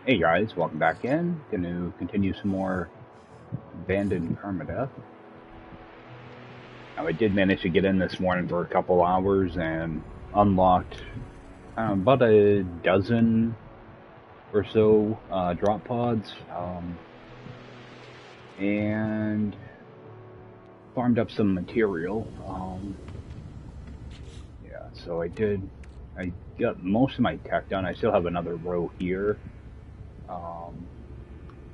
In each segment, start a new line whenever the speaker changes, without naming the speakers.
Hey guys, welcome back in. Gonna continue some more Abandoned Permadeath. Now I did manage to get in this morning for a couple hours and unlocked about a dozen or so drop pods, and farmed up some material. Yeah, so I got most of my tech done. I still have another row here.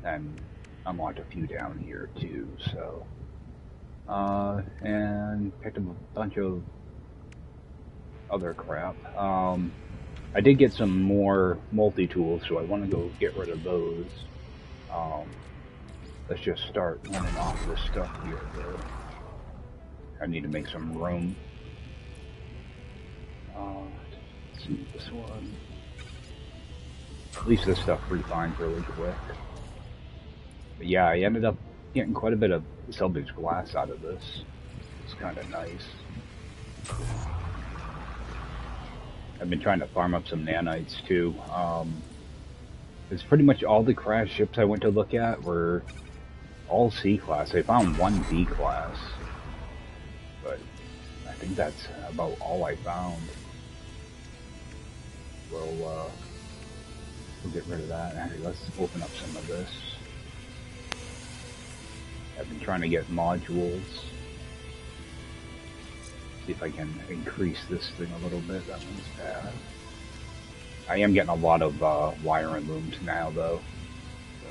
And unlocked a few down here too, so and picked up a bunch of other crap. I did get some more multi-tools, so I want to go get rid of those. Let's just start running off this stuff here though. I need to make some room. Let's see this one. At least this stuff refines really quick. But yeah, I ended up getting quite a bit of salvage glass out of this. It's kind of nice. I've been trying to farm up some nanites too. It's pretty much all the crash ships I went to look at were all C-class. I found one B-class, but I think that's about all I found. We'll get rid of that. Actually, let's open up some of this. I've been trying to get modules. See if I can increase this thing a little bit. That one's bad. I am getting a lot of wiring looms now, though. So.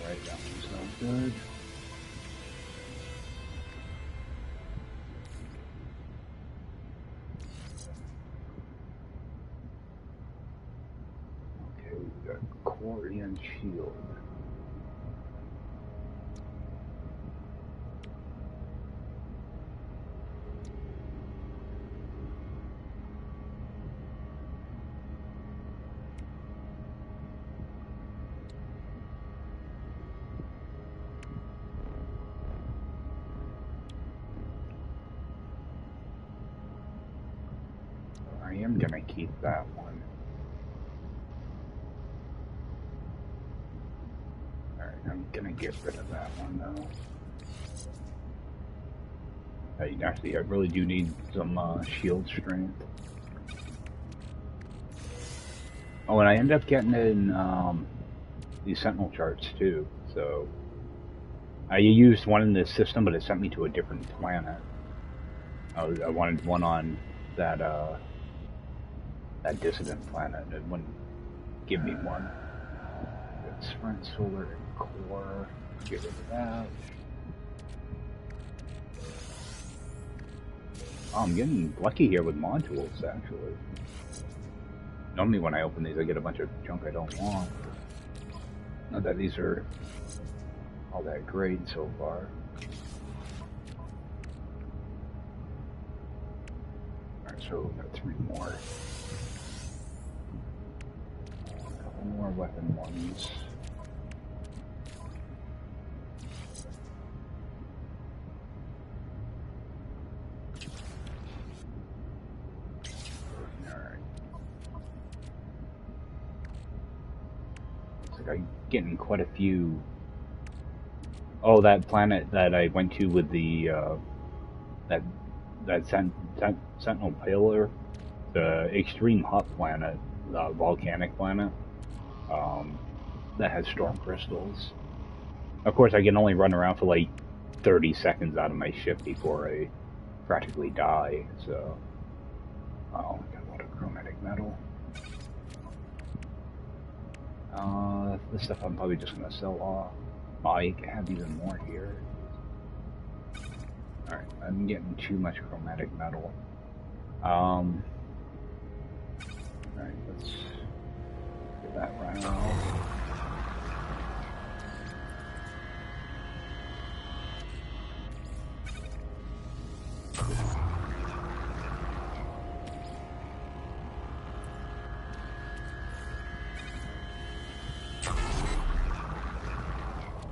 Alright, that one's not good. And shield. I am gonna keep that one. I'm gonna get rid of that one though. Actually, I really do need some shield strength. Oh, and I ended up getting in these sentinel charts too. So I used one in this system, but it sent me to a different planet. I wanted one on that that dissident planet. It wouldn't give me one. Sprint, solar, and core. Get rid of that. Oh, I'm getting lucky here with modules, actually. Normally when I open these, I get a bunch of junk I don't want. Not that these are all that great so far. Alright, so we've got 3 more. A couple more weapon ones. I'm getting quite a few. Oh, that planet that I went to with the that Sentinel Pillar, the extreme hot planet, the volcanic planet, that has storm crystals. Of course, I can only run around for like 30 seconds out of my ship before I practically die. So, oh, I got a lot of chromatic metal. This stuff I'm probably just gonna sell off. Oh, I have even more here. Alright, I'm getting too much chromatic metal. Alright, let's get that right out.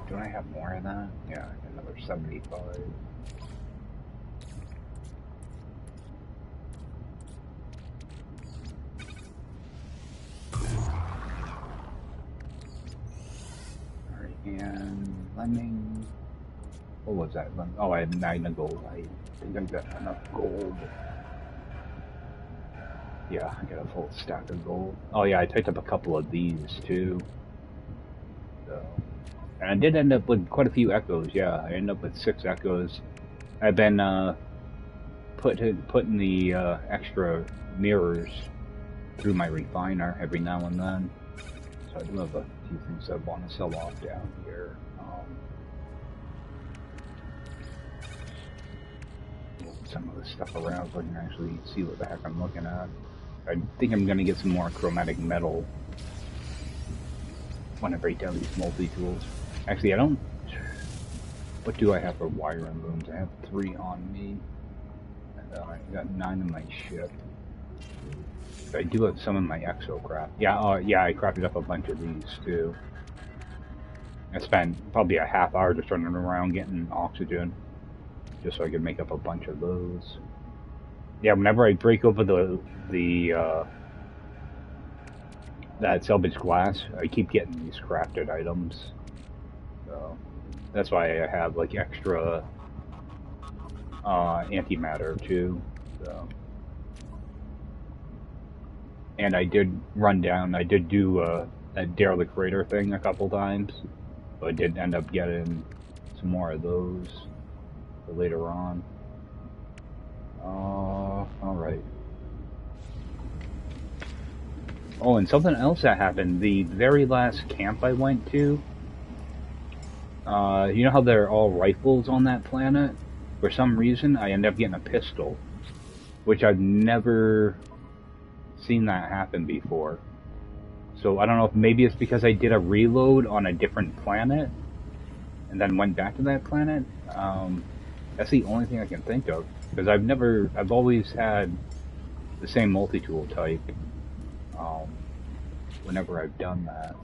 Do I have more of that? Yeah, another 75. mining. What was that? Oh, I had 9 of gold. I think I got enough gold. Yeah, I got a full stack of gold. Oh yeah, I picked up a couple of these too. So, and I did end up with quite a few echoes. Yeah, I ended up with 6 echoes. I've been putting the extra mirrors through my refiner every now and then. So I do have a few things I want to sell off down here. Some of the stuff around so I can actually see what the heck I'm looking at. I think I'm going to get some more chromatic metal when I break down these multi-tools. Actually, I don't... What do I have for wiring looms? I have 3 on me. And I got 9 in my ship. I do have some in my exocraft. Yeah, yeah, I crafted up a bunch of these too. I spent probably a half hour just running around getting oxygen, just so I could make up a bunch of those. Yeah, whenever I break over that salvage glass, I keep getting these crafted items. So that's why I have like extra antimatter too. So. And I did do that derelict freighter thing a couple times. So I did end up getting some more of those for later on. Alright. Oh, and something else that happened. The very last camp I went to, you know how they're all rifles on that planet? For some reason, I ended up getting a pistol, which I've never seen that happen before. So I don't know if maybe it's because I did a reload on a different planet and then went back to that planet. That's the only thing I can think of, because I've always had the same multi-tool type whenever I've done that.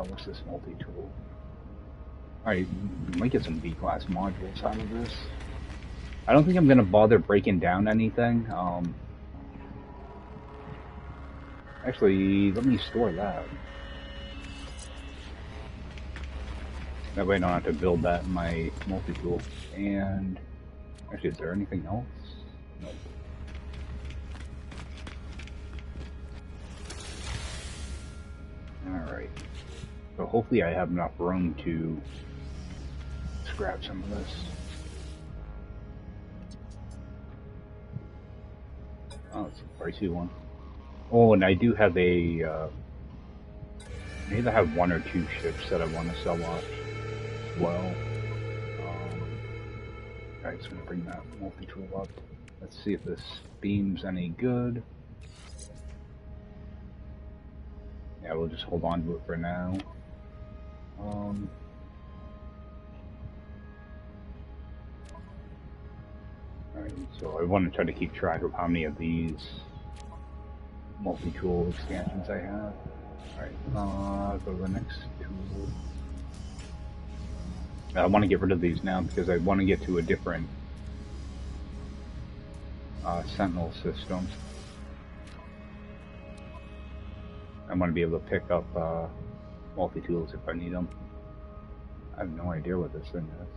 What's this multi-tool? Alright, might get some B-class modules out of this. I don't think I'm gonna bother breaking down anything. Actually, let me store that. That way I don't have to build that in my multi-tool. And actually, is there anything else? Nope. Alright. So hopefully I have enough room to scrap some of this. Oh, it's a pricey one. Oh, and I do have a, maybe I have 1 or 2 ships that I want to sell off as well. Alright, so I'm going to bring that multi-tool up. Let's see if this beam's any good. Yeah, we'll just hold on to it for now. Alright, so I want to try to keep track of how many of these multi-tool expansions I have. Alright, go to the next tool. I want to get rid of these now because I want to get to a different sentinel system. I want to be able to pick up multi-tools if I need them. I have no idea what this thing is.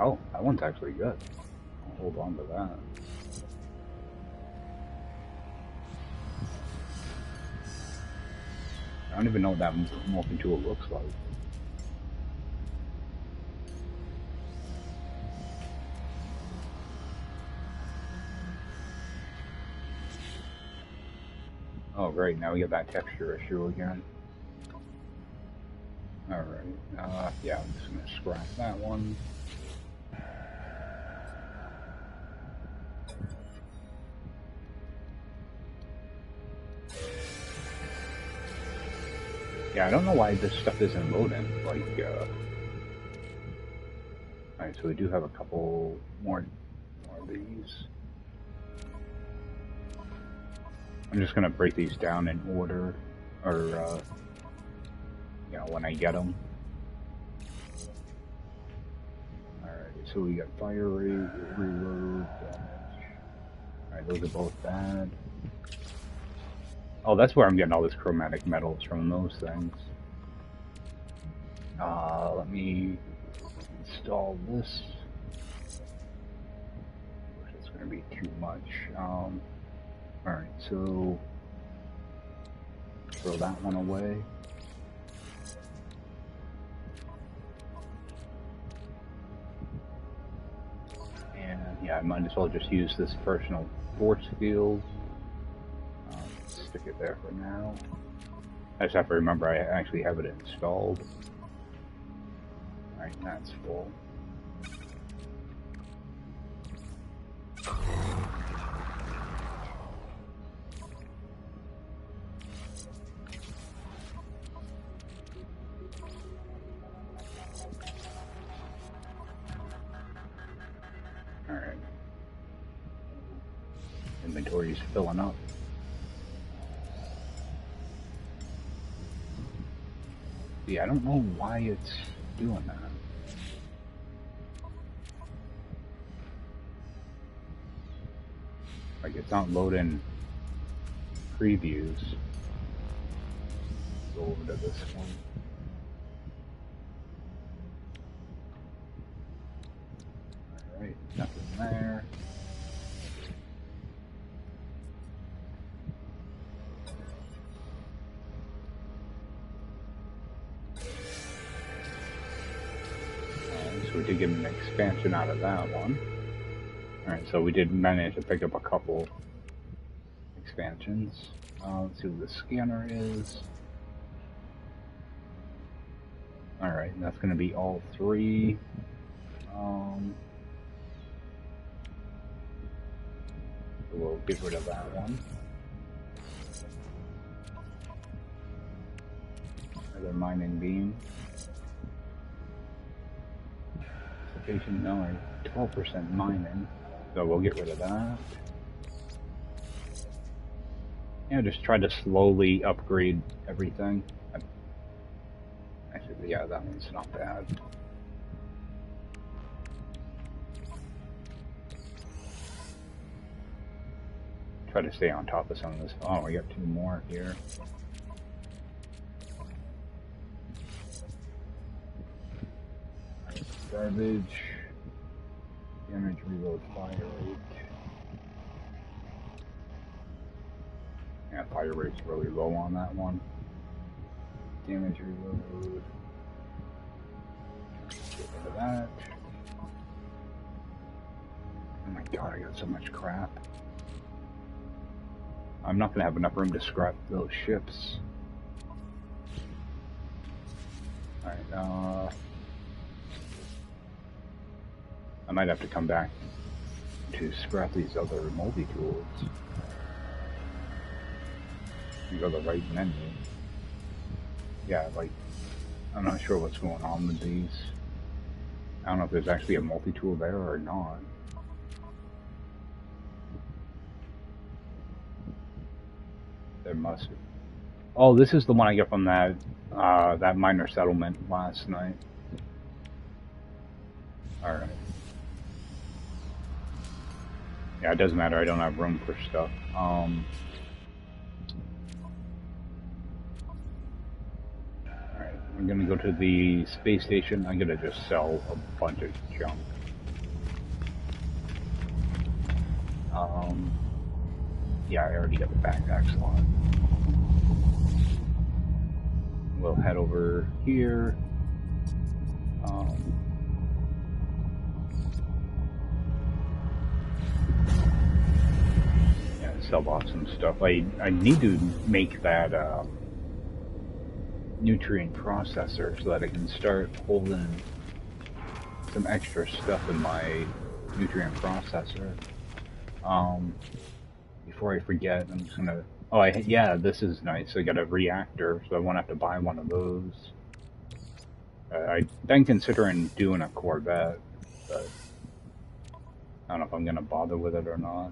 Oh, that one's actually good. I'll hold on to that. I don't even know what that multi-tool looks like. Oh great, now we get that texture issue again. Alright, yeah, I'm just gonna scrap that one. Yeah, I don't know why this stuff isn't loading, like, Alright, so we do have a couple more of these. I'm just gonna break these down in order, or, you know, when I get them. Alright, so we got fire rate, reload, damage. Alright, those are both bad. Oh, that's where I'm getting all this chromatic metals from, those things. Let me install this. It's going to be too much. Alright, so throw that one away. And yeah, I might as well just use this personal force field. Stick it there for now. I just have to remember I actually have it installed. Alright, that's full. Alright. Inventory's filling up. Yeah, I don't know why it's doing that. Like, it's not loading previews. Go over to this one. Alright, nothing there. So we did get an expansion out of that one. Alright, so we did manage to pick up a couple expansions. Let's see what the scanner is. Alright, and that's going to be all three. So we'll get rid of that one. Another mining beam. Sufficient, no, 12% mining. So we'll get rid of that. Yeah, just try to slowly upgrade everything. Actually, yeah, that one's not bad. Try to stay on top of some of this. Oh, we got two more here. Garbage. Damage, reload, fire rate. Yeah, fire rate's really low on that one. Damage, reload. Get rid of that. Oh my god, I got so much crap. I'm not gonna have enough room to scrap those ships. Alright, I might have to come back to scrap these other multi-tools. You go to the right menu. Yeah, like, I'm not sure what's going on with these. I don't know if there's actually a multi-tool there or not. There must be. Oh, this is the one I got from that that minor settlement last night. Alright. Yeah, it doesn't matter, I don't have room for stuff. Alright, I'm gonna go to the space station. I'm gonna just sell a bunch of junk. Yeah, I already got the backpack slot. We'll head over here. Yeah, sell off some stuff. I need to make that nutrient processor so that I can start holding some extra stuff in my nutrient processor. Before I forget, I'm just gonna. Oh, yeah, this is nice. I got a reactor, so I won't have to buy one of those. I've been considering doing a Corvette, but I don't know if I'm gonna bother with it or not.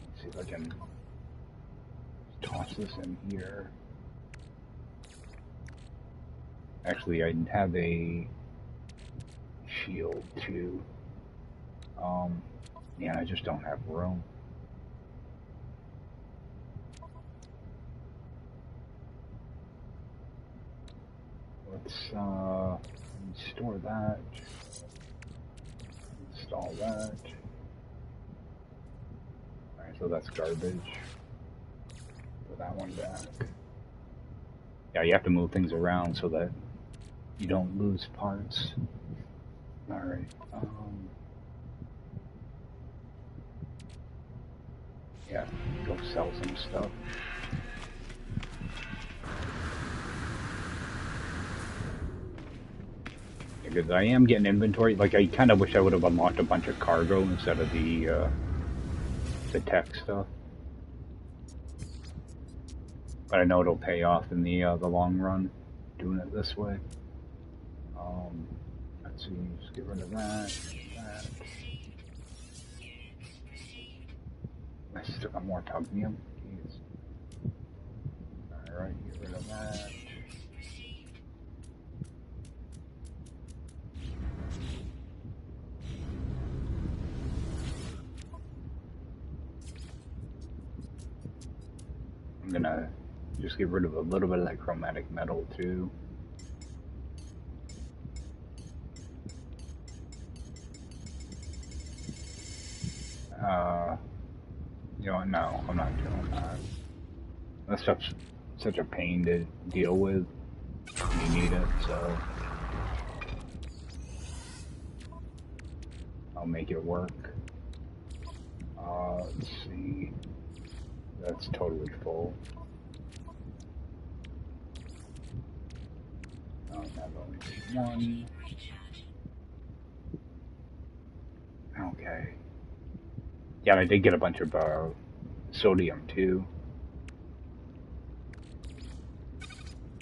Let's see if I can toss this in here. Actually, I have a shield too. Yeah, I just don't have room. Let's store that. Install that. Alright, so that's garbage. Put that one back. Yeah, you have to move things around so that you don't lose parts. Alright. Yeah, go sell some stuff. Because I am getting inventory. Like, I kind of wish I would have unlocked a bunch of cargo instead of the tech stuff. But I know it'll pay off in the long run, doing it this way. Let's see, just get rid of that. I still got more tugnium. Jeez. Alright, get rid of that. I'm gonna just get rid of a little bit of that chromatic metal too. You know what, no, I'm not doing that. That's such a pain to deal with. You need it, so I'll make it work. Let's see. That's totally full. I have only one. Okay. Yeah, I did get a bunch of sodium too.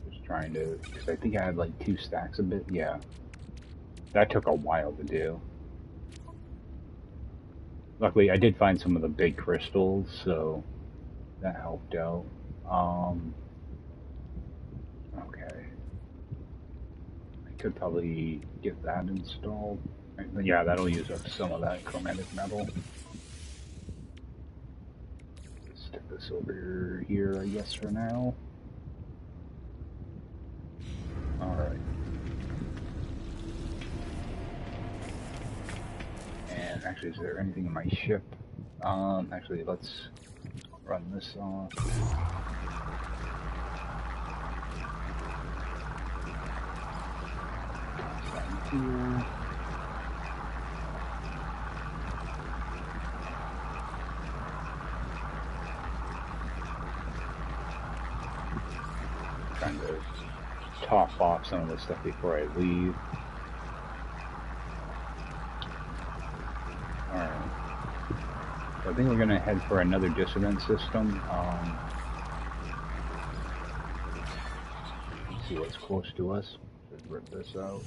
Just trying to, because I think I had like 2 stacks of it. Yeah. That took a while to do. Luckily, I did find some of the big crystals, so that helped out. Okay. I could probably get that installed. Yeah, that'll use up some of that chromatic metal. Stick this over here, I guess, for now. Alright. And actually, is there anything in my ship? Actually, let's run this off. Here. Trying to top off some of this stuff before I leave. Alright. So I think we're going to head for another dissident system. Let's see what's close to us. Just rip this out.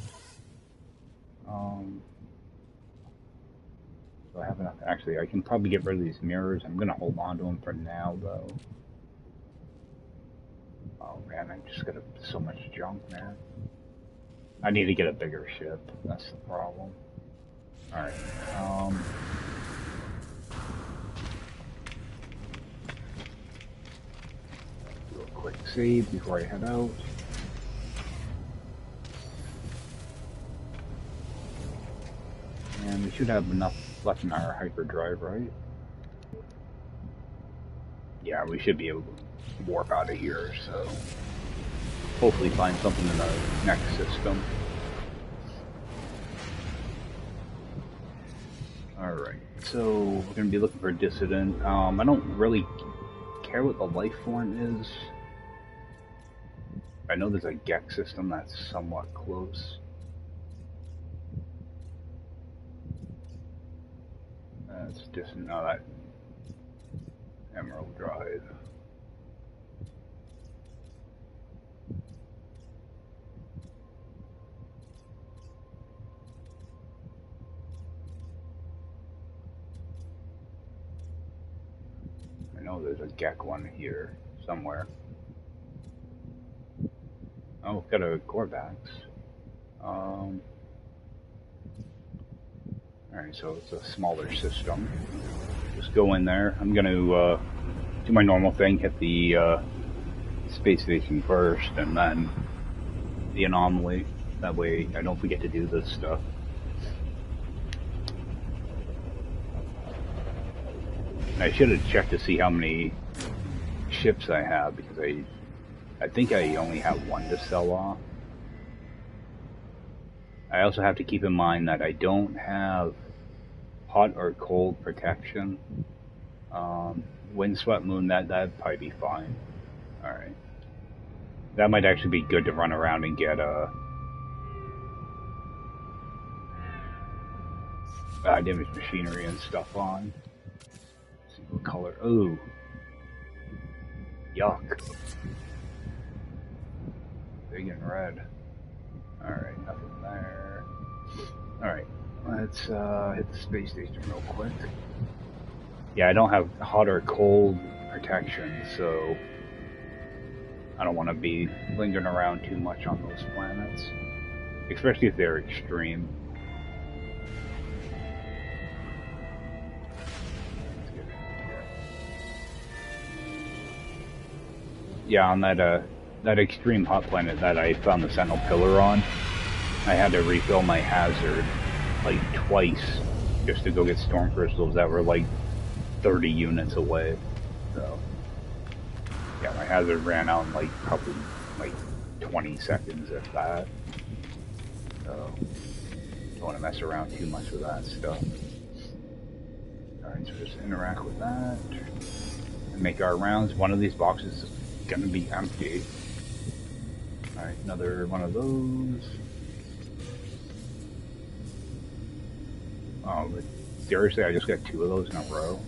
So I have enough. Actually, I can probably get rid of these mirrors. I'm going to hold on to them for now, though. Oh man, I just got so much junk, man. I need to get a bigger ship. That's the problem. Alright, do a quick save before I head out. And we should have enough left in our hyperdrive, right? Yeah, we should be able to warp out of here, so hopefully find something in the next system. Alright, so we're going to be looking for a dissident. I don't really care what the life form is. I know there's a Gex system that's somewhat close. That's distant. No, that Emerald Drive. I know there's a Gek one here somewhere. Oh, got a Gorbax. Alright, so it's a smaller system. Just go in there. I'm gonna do my normal thing, hit the space station first, and then the anomaly. That way I don't forget to do this stuff. I should have checked to see how many ships I have, because I think I only have one to sell off. I also have to keep in mind that I don't have hot or cold protection. Windswept moon, that'd probably be fine. Alright. That might actually be good to run around and get damaged machinery and stuff on. Let's see what color. Ooh. Yuck. Big and red. Alright, nothing there. Alright, let's hit the space station real quick. Yeah, I don't have hot or cold protection, so I don't want to be lingering around too much on those planets. Especially if they're extreme. Yeah, on that extreme hot planet that I found the Sentinel Pillar on, I had to refill my hazard like twice just to go get storm crystals that were like 30 units away. So yeah, my hazard ran out in like probably like 20 seconds if that. So don't want to mess around too much with that stuff. Alright, so just interact with that and make our rounds. One of these boxes is gonna be empty. Alright, another one of those. Oh, but seriously, I just got 2 of those in a row.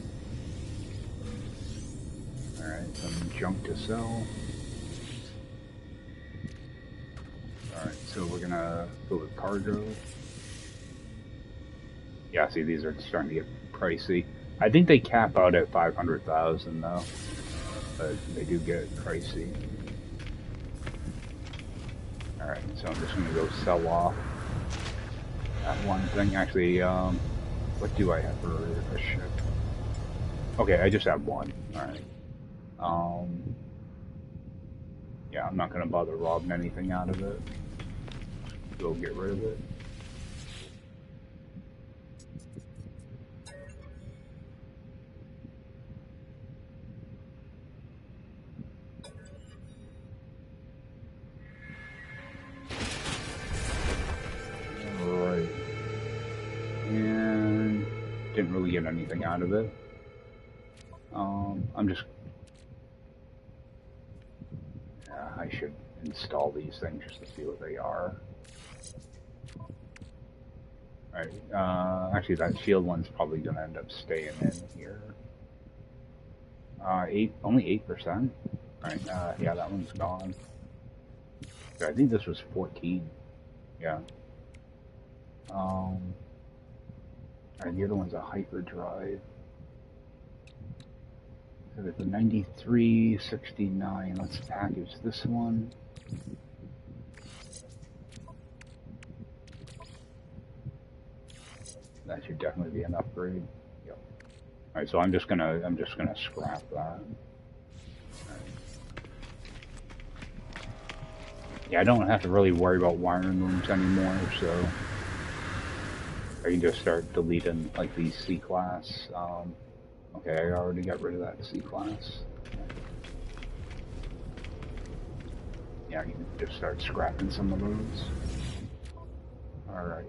Alright, some junk to sell. Alright, so we're gonna go with cargo. Yeah, see, these are starting to get pricey. I think they cap out at 500,000 though, but they do get pricey. Alright, so I'm just gonna go sell off that one thing. Actually, what do I have for a ship? Okay, I just have one. Alright. Yeah, I'm not gonna bother robbing anything out of it. Go get rid of it. Alright. And didn't really get anything out of it. I'm just... Yeah, I should install these things just to see what they are. Alright, actually that shield one's probably gonna end up staying in here. Only 8%? Alright, yeah, that one's gone. I think this was 14. Yeah. Alright, the other one's a hyperdrive. So there's a 9369. Let's package this one. That should definitely be an upgrade. Yep. Alright, so I'm just gonna scrap that. Right. Yeah, I don't have to really worry about wiring rooms anymore, so I can just start deleting like these C-class. Okay, I already got rid of that C-class. Yeah, I can just start scrapping some of those. Alright.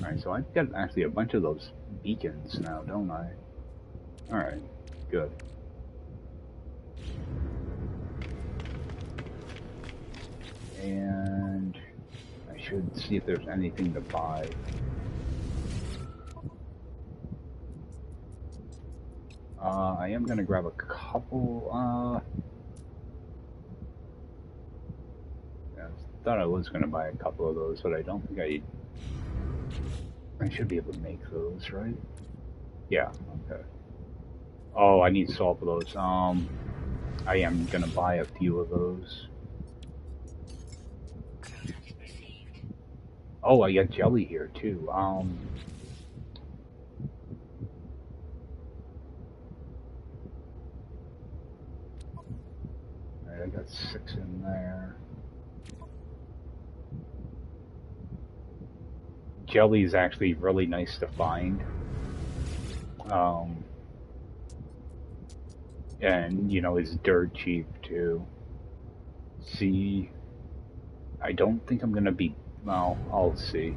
Alright, so I've got actually a bunch of those beacons now, don't I? Alright, good. And I should see if there's anything to buy. I am gonna grab a couple, thought I was going to buy a couple of those, but I don't think I should be able to make those, right? Yeah, okay. Oh, I need salt for those. I am going to buy a few of those. Oh, I got jelly here, too. Alright, I got 6 in there. Jelly is actually really nice to find. And, you know, it's dirt cheap, too. See, I don't think I'm going to be... Well, I'll see.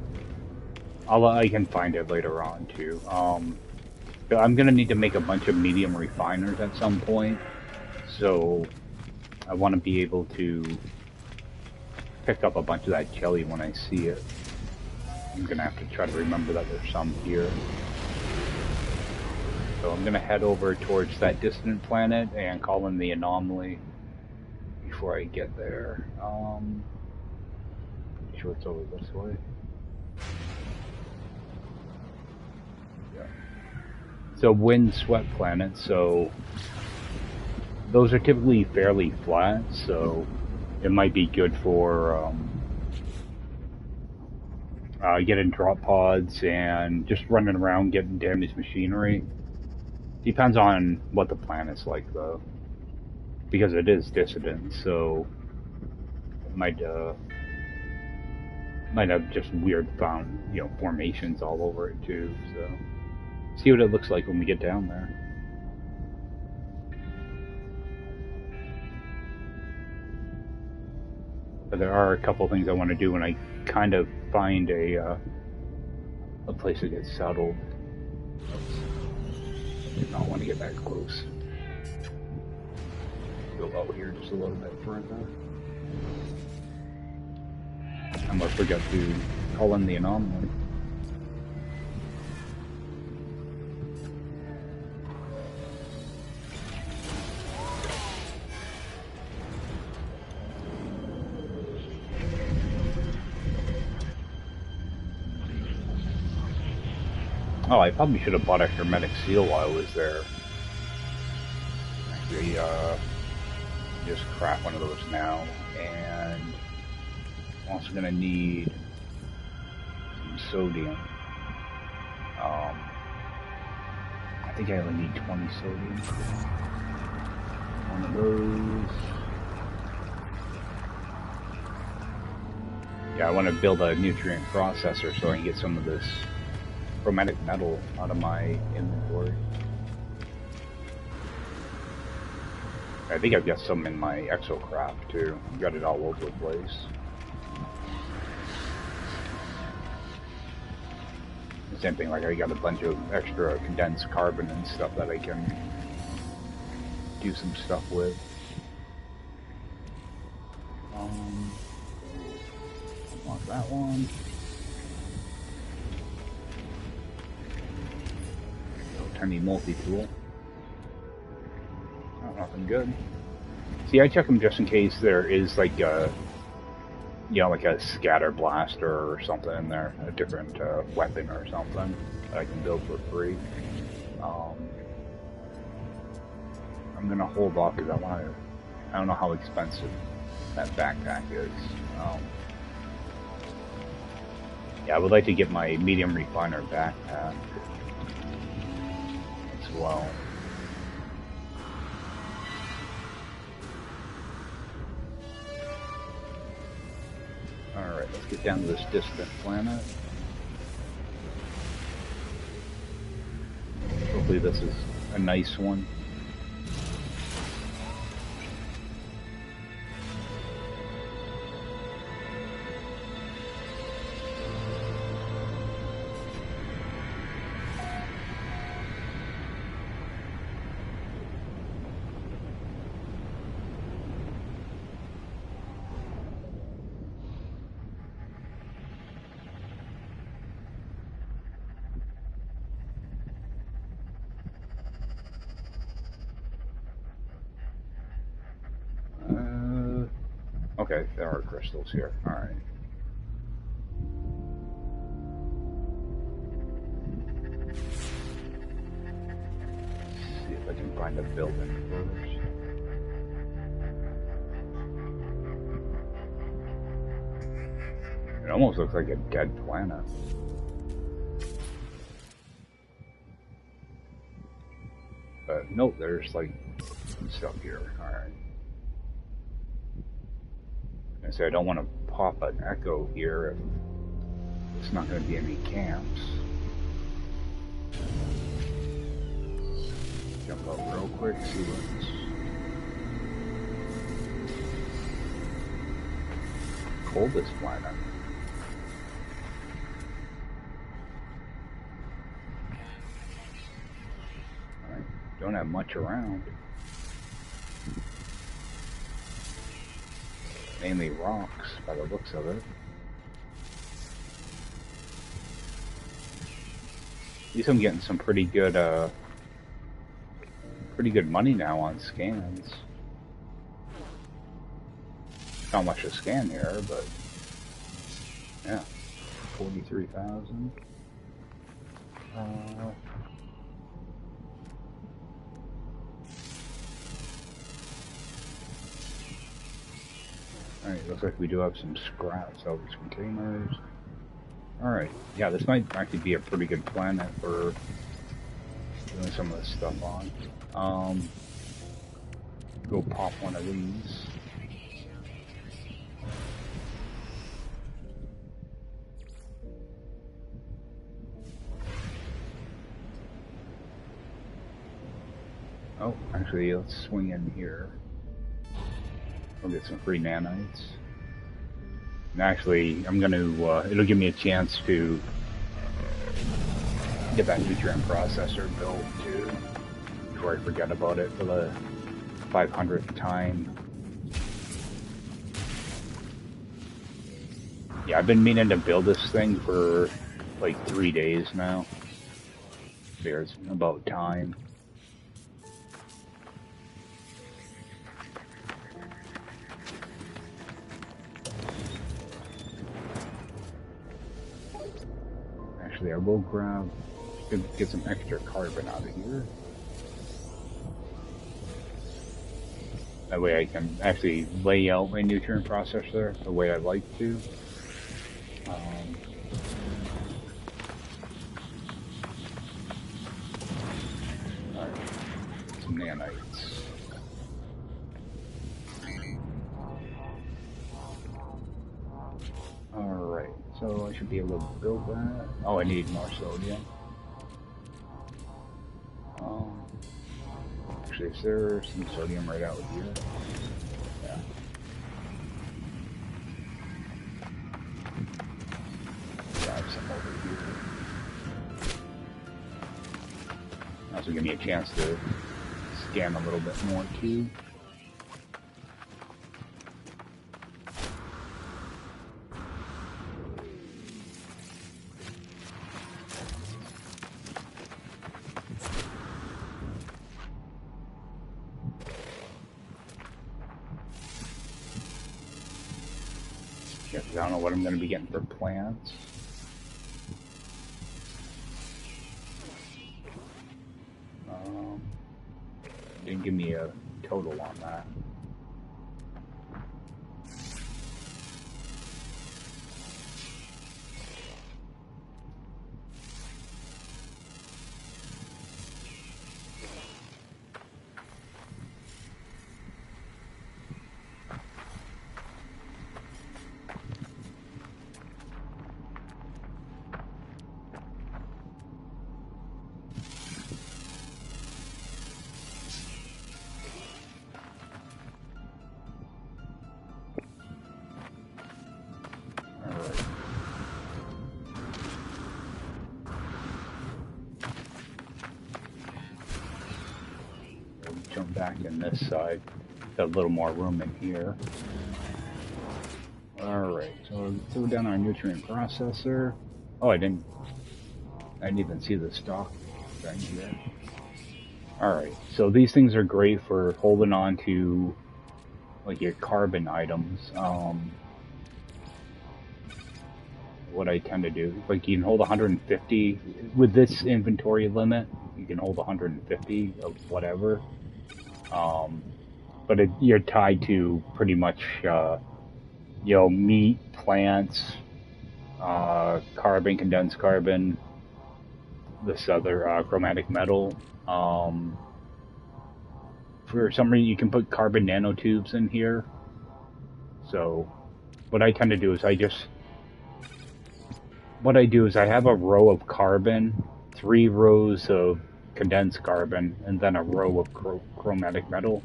I can find it later on, too. But I'm going to need to make a bunch of medium refiners at some point. So, I want to be able to pick up a bunch of that jelly when I see it. I'm going to have to try to remember that there's some here. So I'm going to head over towards that distant planet and call in the anomaly before I get there. Sure it's over this way. Yeah. So wind swept planets, so those are typically fairly flat, so it might be good for getting drop pods and just running around getting damaged machinery. Depends on what the planet's like, though, because it is dissident, so it might have just weird formations all over it too. So see what it looks like when we get down there. But there are a couple things I want to do when I kind of find a place to get settled. I do not want to get that close. Go out here just a little bit further. I almost forgot to call in the anomaly. Oh, I probably should have bought a hermetic seal while I was there. Actually, just craft one of those now, and I'm also gonna need some sodium. I think I only need 20 sodium. One of those. Yeah, I want to build a nutrient processor so I can get some of this chromatic metal out of my inventory. I think I've got some in my Exocraft too. I've got it all over the place. Same thing, like I got a bunch of extra condensed carbon and stuff that I can do some stuff with. Want that one. Tiny multi-tool. Oh, nothing good. See, I check them just in case there is like a, like a scatter blaster or something in there, a different weapon or something that I can build for free. I'm gonna hold off because I don't know how expensive that backpack is. Yeah, I would like to get my medium refiner backpack as well. Alright, let's get down to this distant planet. Hopefully this is a nice one. Okay, there are crystals here. Alright. See if I can find a building first. It almost looks like a dead planet. But nope, there's like some stuff here. Alright. I say I don't want to pop an echo here if it's not going to be any camps. Jump up real quick, see what's coldest planet. Alright, don't have much around. Mainly rocks by the looks of it. At least I'm getting some pretty good money now on scans. Not much to scan here, but yeah, 43,000. Alright, looks like we do have some scrap salvage containers. Alright, yeah, this might actually be a pretty good planet for doing some of this stuff on. Go pop one of these. Oh, actually, let's swing in here. We'll get some free nanites. And actually, I'm gonna, it'll give me a chance to get that nutrient processor built too, before I forget about it for the 500th time. Yeah, I've been meaning to build this thing for like 3 days now. It's about time. Actually, I will grab, get some extra carbon out of here. That way I can actually lay out my nutrient processor the way I like to. Alright, some nanites. Alright, so I should be able to build that. Oh, I need more sodium. Actually, is there some sodium right out here? Yeah. Grab some over here. Also give me a chance to scan a little bit more too. I don't know what I'm going to be getting for plants. Didn't give me a total on that. Jump back in this side. Got a little more room in here. Alright, so throw down our nutrient processor. Oh, I didn't even see the stock thing here. Alright, so these things are great for holding on to like your carbon items. What I tend to do, like you can hold 150 with this inventory limit. You can hold 150 of whatever, but you're tied to pretty much, meat, plants, carbon, condensed carbon, this other chromatic metal. For some reason, you can put carbon nanotubes in here. So, what I tend to do is I have a row of carbon, 3 rows of condensed carbon, and then a row of chromatic metal.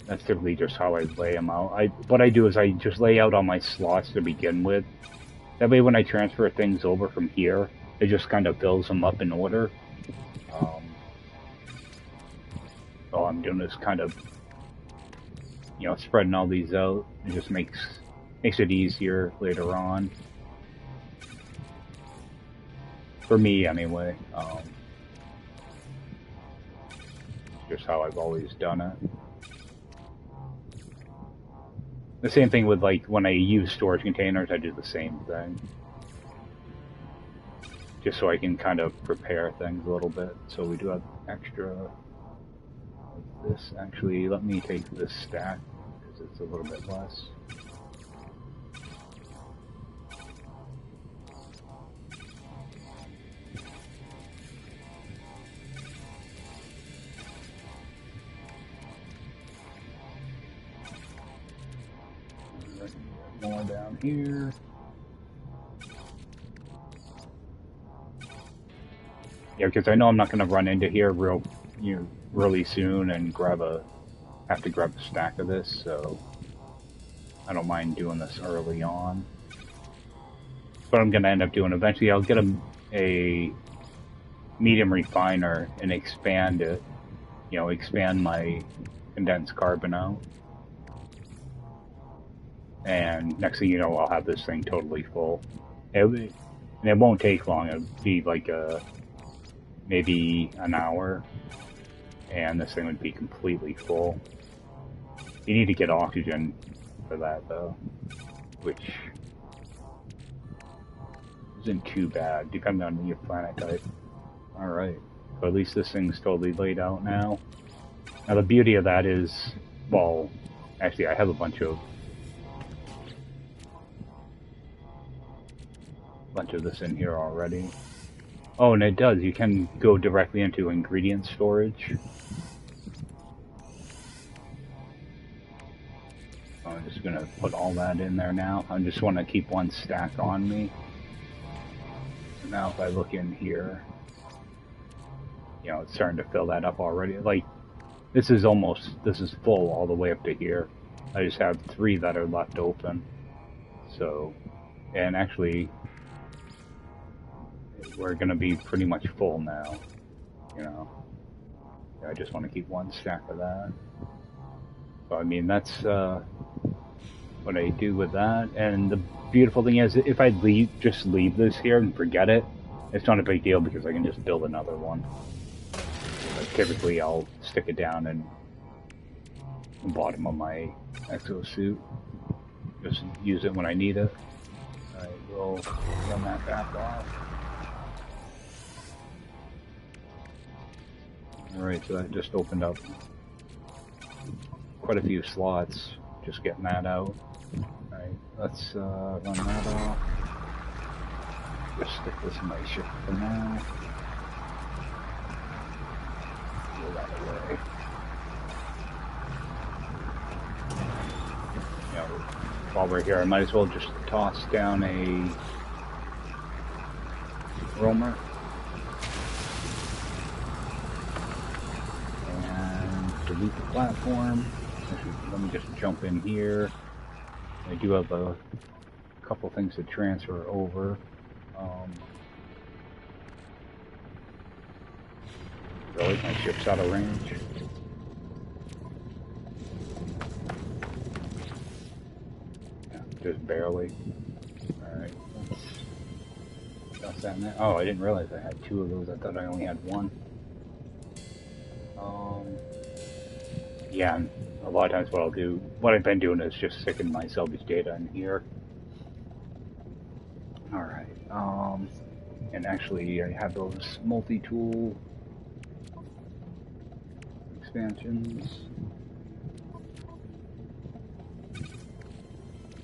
That's typically just how I lay them out. What I do is I just lay out all my slots to begin with. That way when I transfer things over from here, it just kind of fills them up in order. All I'm doing is kind of, spreading all these out. It just makes it easier later on. For me, anyway. Just how I've always done it. The same thing with, like, when I use storage containers, I do the same thing. Just so I can kind of prepare things a little bit. So we do have extra of this. Actually, let me take this stack, because it's a little bit less. More down here. Yeah, because I know I'm not going to run into here really soon and have to grab a stack of this, so I don't mind doing this early on. What I'm going to end up doing eventually, I'll get a medium refiner and expand it, expand my condensed carbon out. And next thing you know, I'll have this thing totally full. And it won't take long. It'll be like maybe an hour, and this thing would be completely full. You need to get oxygen for that, though, which isn't too bad, depending on your planet type. Alright, so at least this thing's totally laid out now. Now the beauty of that is, well, actually I have a bunch of this in here already. Oh, and it does. You can go directly into ingredient storage. I'm just going to put all that in there now. I just want to keep one stack on me. So now if I look in here, it's starting to fill that up already. Like, this is full all the way up to here. I just have 3 that are left open. So, and actually, we're going to be pretty much full now, I just want to keep one stack of that. So, I mean, that's what I do with that. And the beautiful thing is, if I just leave this here and forget it, it's not a big deal because I can just build another one. But typically, I'll stick it down in the bottom of my exosuit. Just use it when I need it. I will run that back off. Alright, so that just opened up quite a few slots, just getting that out. Alright, let's run that off. Just stick this in my ship for now. Roll that away. While we're here, I might as well just toss down a roamer. Delete the platform. Let me just jump in here. I do have a couple things to transfer over. Really, my ship's out of range. Yeah, just barely. Alright, that's that in there. Oh, I didn't realize I had 2 of those. I thought I only had 1. Yeah, a lot of times what I've been doing is just sticking my salvage data in here. Alright, and actually I have those multi-tool expansions.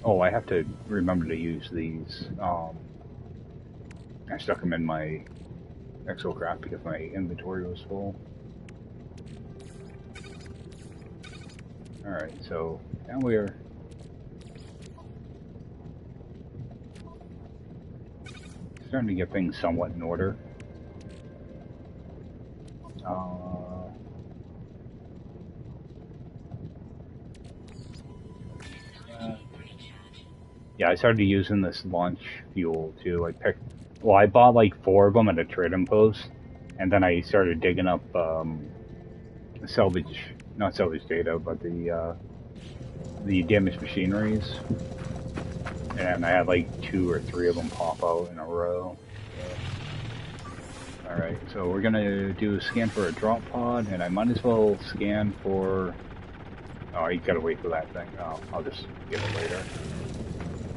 Oh, I have to remember to use these. I stuck them in my Exocraft because my inventory was full. Alright, so now we're starting to get things somewhat in order. Yeah, I started using this launch fuel too. I bought like 4 of them at a trading post, and then I started digging up not salvage data, but the damaged machineries, and I had like 2 or 3 of them pop out in a row. Alright, so we're gonna do a scan for a drop pod, and I might as well scan for... Oh, you gotta wait for that thing. Oh, I'll just get it later.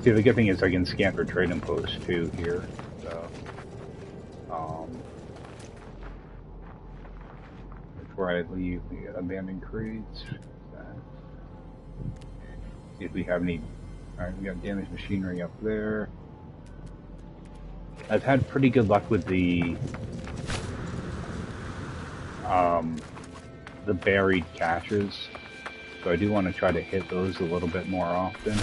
See, the good thing is I can scan for trading posts too here, so... before I leave the abandoned crates. See if we have any... Alright, we got damaged machinery up there. I've had pretty good luck with the buried caches, so I do want to try to hit those a little bit more often.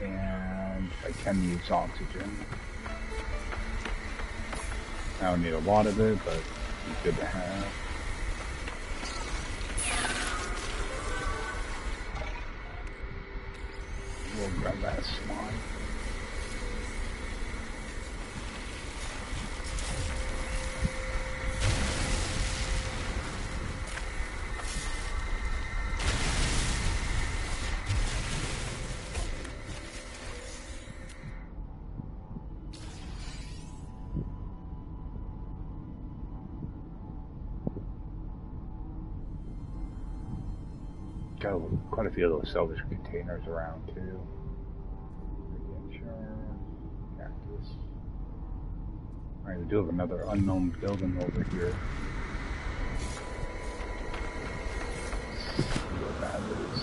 And I can use oxygen. I don't need a lot of it, but it's good to have. We'll grab that slime. Got quite a few of those salvage containers around too. Cactus. Alright, we do have another unknown building over here. Let's see what that is.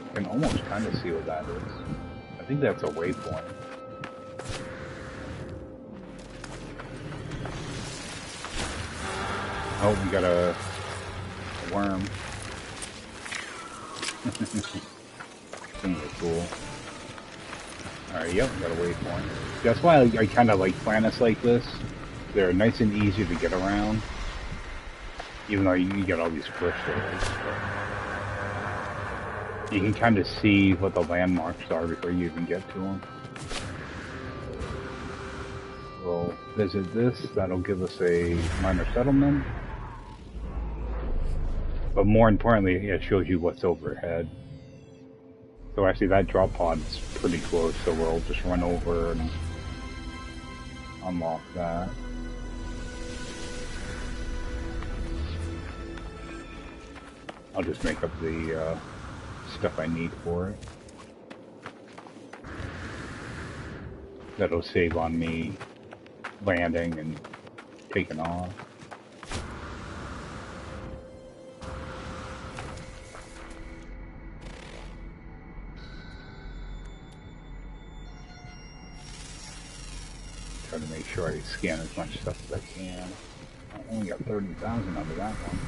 I can almost kind of see what that is. I think that's a waypoint. Oh, we got a worm. Things are cool. Alright, yep, we got a waypoint. That's why I kind of like planets like this. They're nice and easy to get around. Even though you get all these crystals. You can kind of see what the landmarks are before you even get to them. We'll visit this. That'll give us a minor settlement. But more importantly, it shows you what's overhead. So actually that drop pod's pretty close, so we'll just run over and unlock that. I'll just make up the stuff I need for it. That'll save on me landing and taking off. Try to make sure I scan as much stuff as I can. I only got 30,000 under that one.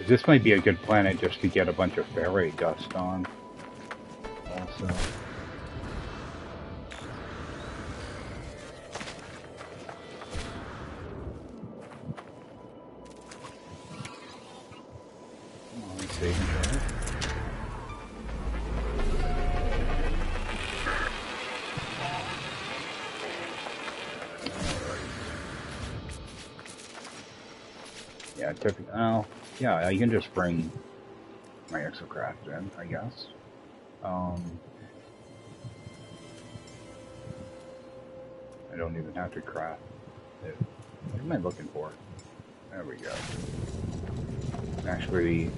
This might be a good planet just to get a bunch of ferrite dust on. Also. Let's see. Yeah, typically. Oh, yeah, I can just bring my Exocraft in, I guess. I don't even have to craft it. What am I looking for? There we go. Actually,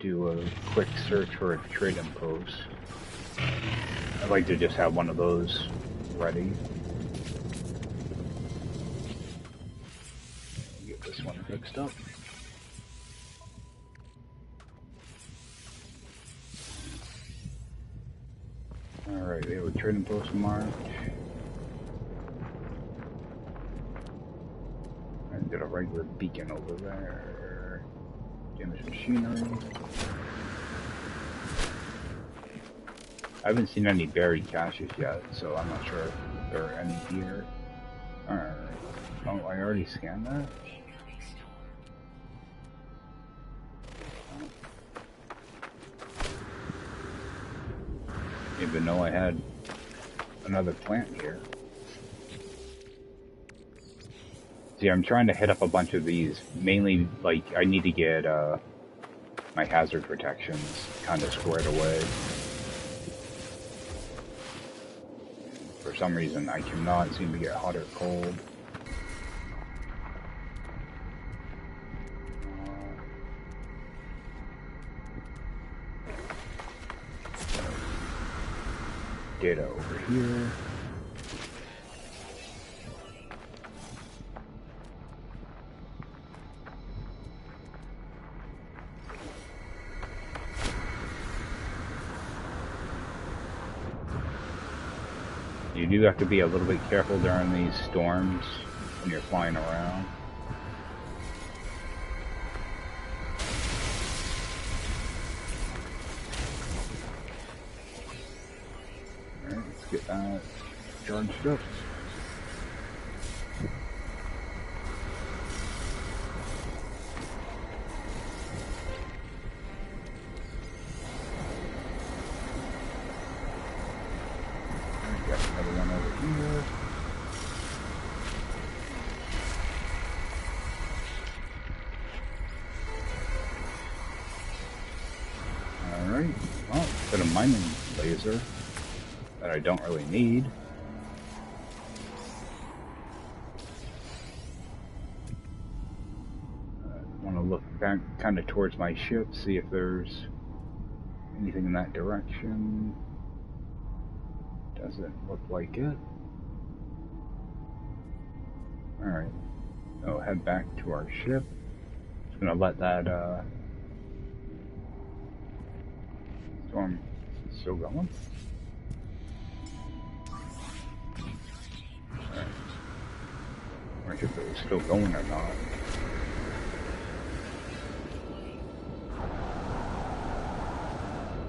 do a quick search for a trading post. I'd like to just have one of those ready. Get this one fixed up. Alright, we have a trading post marked. And get a regular beacon over there. Damaged machinery. I haven't seen any buried caches yet, so I'm not sure if there are any here. Alright. Oh, I already scanned that? Didn't even know I had another plant here. See, I'm trying to hit up a bunch of these. Mainly, like, I need to get my hazard protections kind of squared away. For some reason, I cannot seem to get hot or cold. Data over here. You do have to be a little bit careful during these storms when you're flying around. Alright, let's get that charged up. Alright, well, got a mining laser that I don't really need. I want to look back kind of towards my ship, see if there's anything in that direction. Doesn't look like it. Alright, so head back to our ship. Just gonna let that storm still going. Alright. I'm not sure if it was still going or not.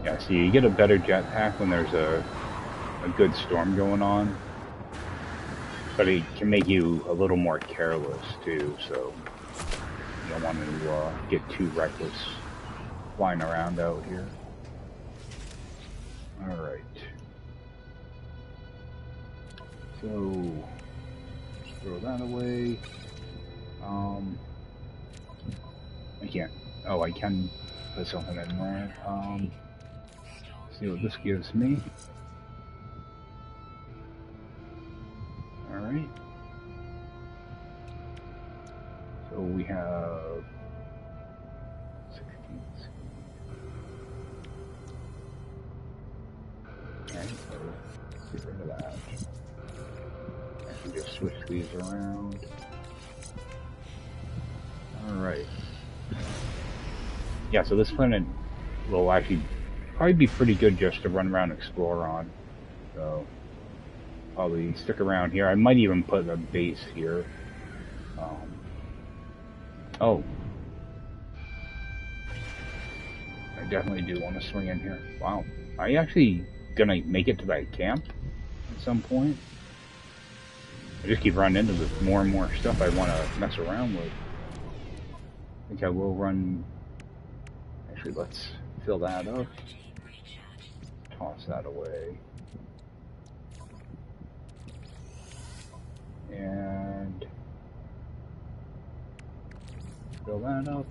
Yeah, see, you get a better jetpack when there's a good storm going on. But it can make you a little more careless too, so you don't want to get too reckless flying around out here. Alright. So, throw that away. I can't. Oh, I can put something in there. See what this gives me. Alright. So we have 16. Alright, so get rid of that. I can just switch these around. Alright. Yeah, so this planet will actually probably be pretty good just to run around and explore on. So probably stick around here. I might even put a base here. Oh. I definitely do want to swing in here. Wow. Are you actually gonna make it to that camp at some point? I just keep running into this more and more stuff I want to mess around with. I think I will run... Actually, let's fill that up. Toss that away. And fill that up.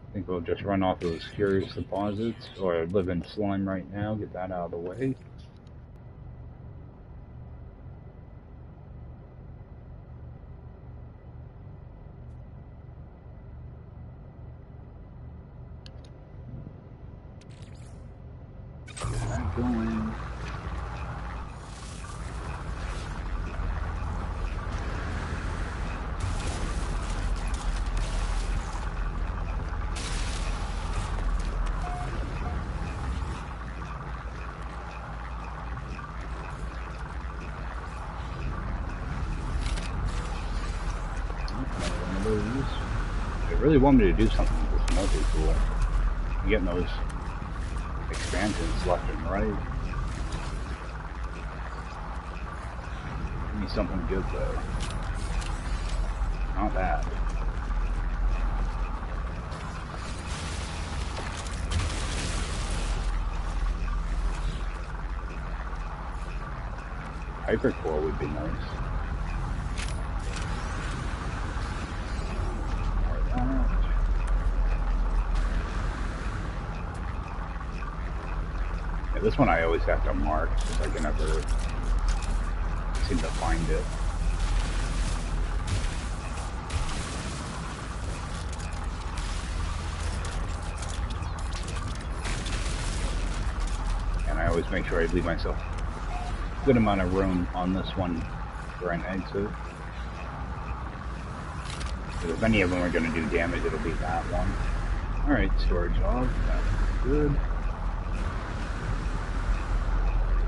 I think we'll just run off those curious deposits, or live in slime right now, get that out of the way. Get that going. I really want me to do something with this Multitool. I'm getting those expansions left and right. Give me something good though. Not bad. Hypercore would be nice. Yeah, this one I always have to mark because I can never seem to find it. And I always make sure I leave myself a good amount of room on this one for an exit. If any of them are going to do damage, it'll be that one. Alright, storage off. That's good.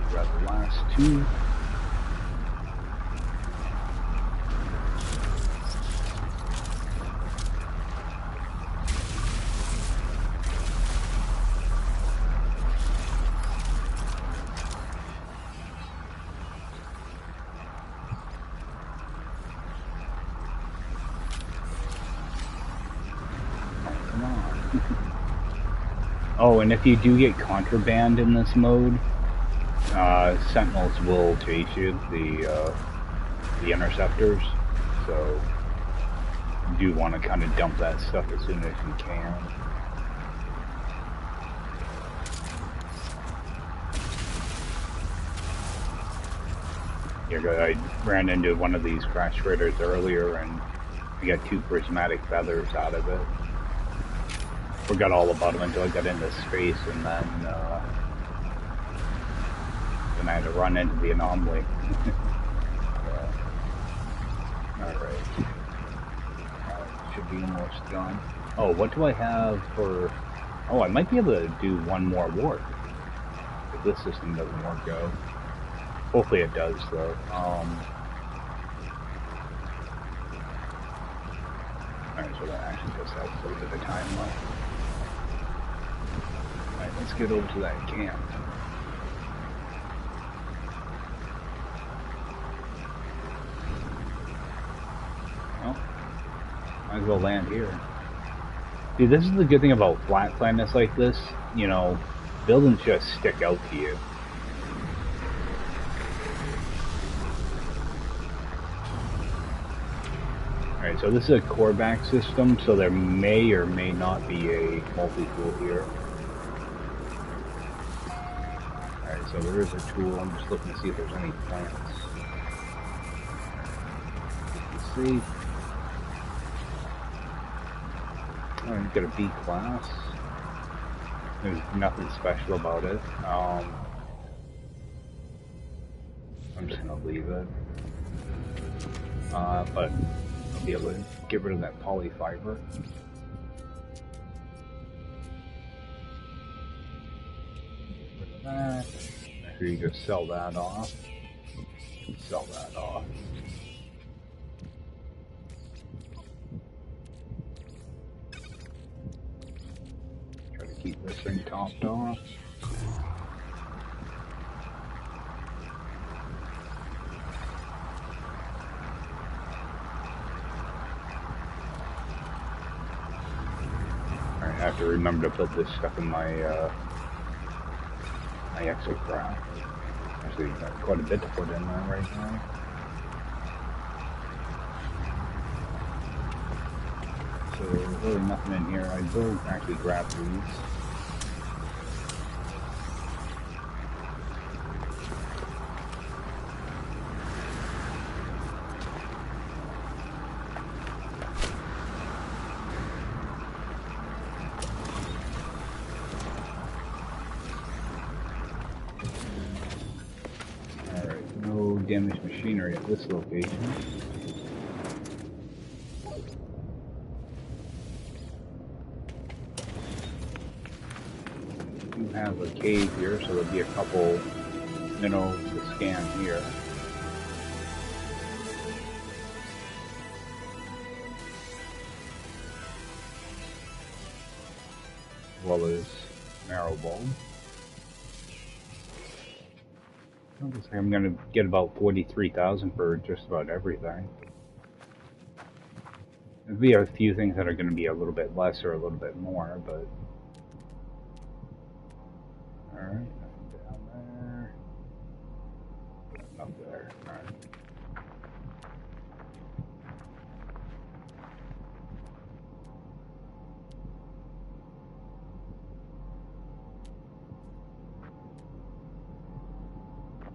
Grab the last two. Oh, and if you do get contraband in this mode, sentinels will chase you, the interceptors, so you do want to kind of dump that stuff as soon as you can. Yeah, I ran into one of these crash freighters earlier and I got 2 prismatic feathers out of it. Forgot all about them until I got into space, and then I had to run into the anomaly. Alright. Should be almost done. Oh, what do I have for... Oh, I might be able to do one more warp. If this system doesn't work out. Hopefully it does, though. Alright, so that actually just has a little bit of time left. Alright, let's get over to that camp. Well, might as well land here. See, this is the good thing about flat planets like this. You know, buildings just stick out to you. Alright, so this is a core back system, so there may or may not be a multi-tool here. Alright, so there is a tool. I'm just looking to see if there's any plants. Let's see. Alright, you've got a B class. There's nothing special about it. I'm just gonna leave it. But I'll be able to get rid of that polyfiber. Get rid of that. After you just sell that off. Sell that off. Try to keep this thing topped off. I have to remember to put this stuff in my my Exocraft. Actually, got quite a bit to put in there right now. so really nothing in here. I will actually grab these. Damaged machinery at this location. We have a cave here, so there'll be a couple minerals to scan here. As well as marrow bulb. Looks like I'm going to get about 43,000 for just about everything. There'll be a few things that are going to be a little bit less or a little bit more, but... Alright, nothing down there. Nothing up there. Alright.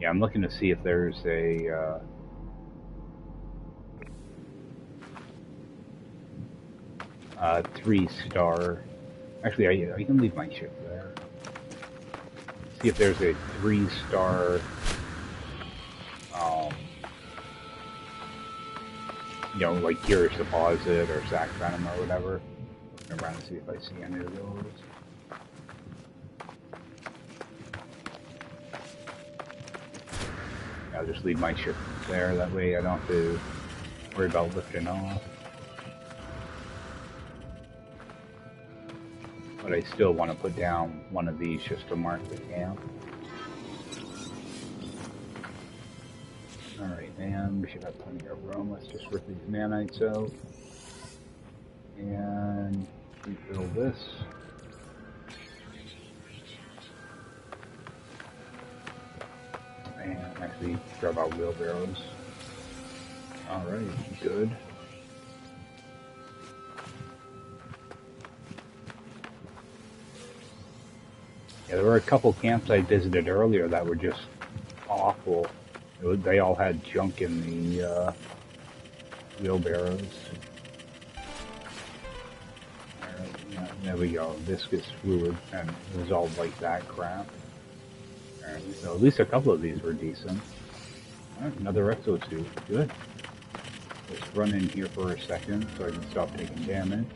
Yeah, I'm looking to see if there's a 3-star. Actually, I can leave my ship there. See if there's a 3-star. You know, like Curious Deposit or Sac Venom or whatever. Looking around to see if I see any of those. I'll just leave my ship there, that way I don't have to worry about lifting off. But I still want to put down one of these just to mark the camp. Alright, and we should have plenty of room. Let's just rip these nanites out. And refill this. And actually grab our wheelbarrows. Alright, good. Yeah, there were a couple camps I visited earlier that were just awful. They all had junk in the wheelbarrows. Alright, yeah, there we go. Viscous fluid, and it was all like that crap. Alright, so at least a couple of these were decent. Alright, another exosuit. Good. Let's run in here for a second so I can stop taking damage.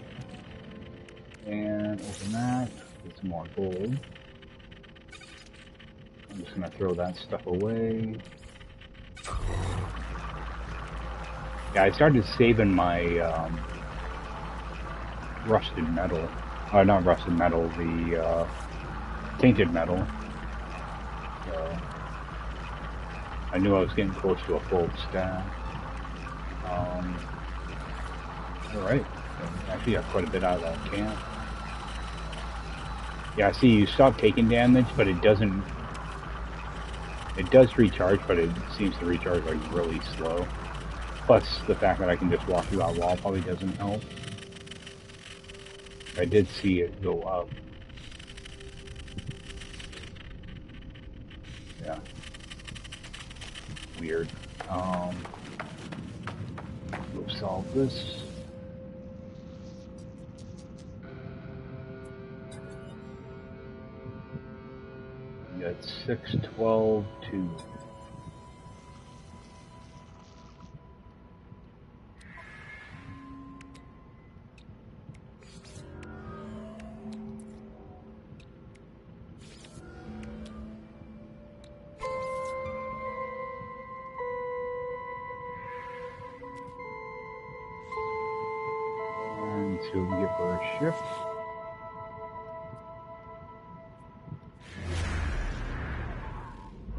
And open that. Get some more gold. I'm just gonna throw that stuff away. Yeah, I started saving my rusted metal. Not rusted metal, the tainted metal. So I knew I was getting close to a full stack. Alright, actually got quite a bit out of that camp. Yeah, see, you stop taking damage, but it doesn't. It does recharge, but it seems to recharge like really slow. Plus, the fact that I can just walk through that wall probably doesn't help. I did see it go up. Yeah. Weird. We'll solve this. We got 6, 12, 2. So we can get for a shift.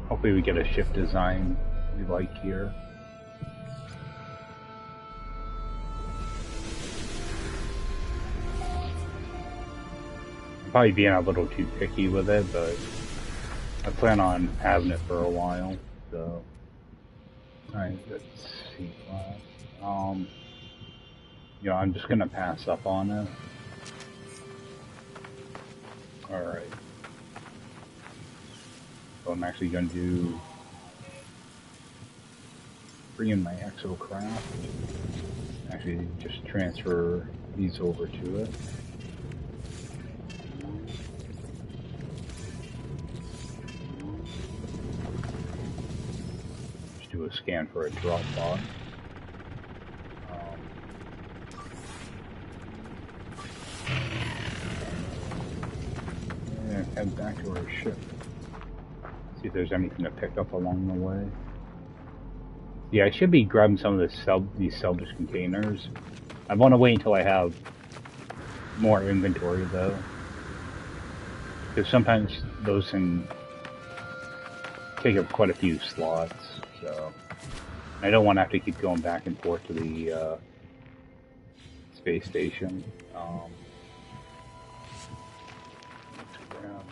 Hopefully we get a shift design we like here. I'm probably being a little too picky with it, but I plan on having it for a while. So, alright, let's see. You know, I'm just gonna pass up on it. Alright. So I'm actually gonna bring in my Exocraft. Actually, just transfer these over to it. Just do a scan for a drop pod. And head back to our ship. See if there's anything to pick up along the way. Yeah, I should be grabbing some of these salvage containers. I want to wait until I have more inventory, though. Because sometimes those can take up quite a few slots, so... I don't want to have to keep going back and forth to the space station. Let's grab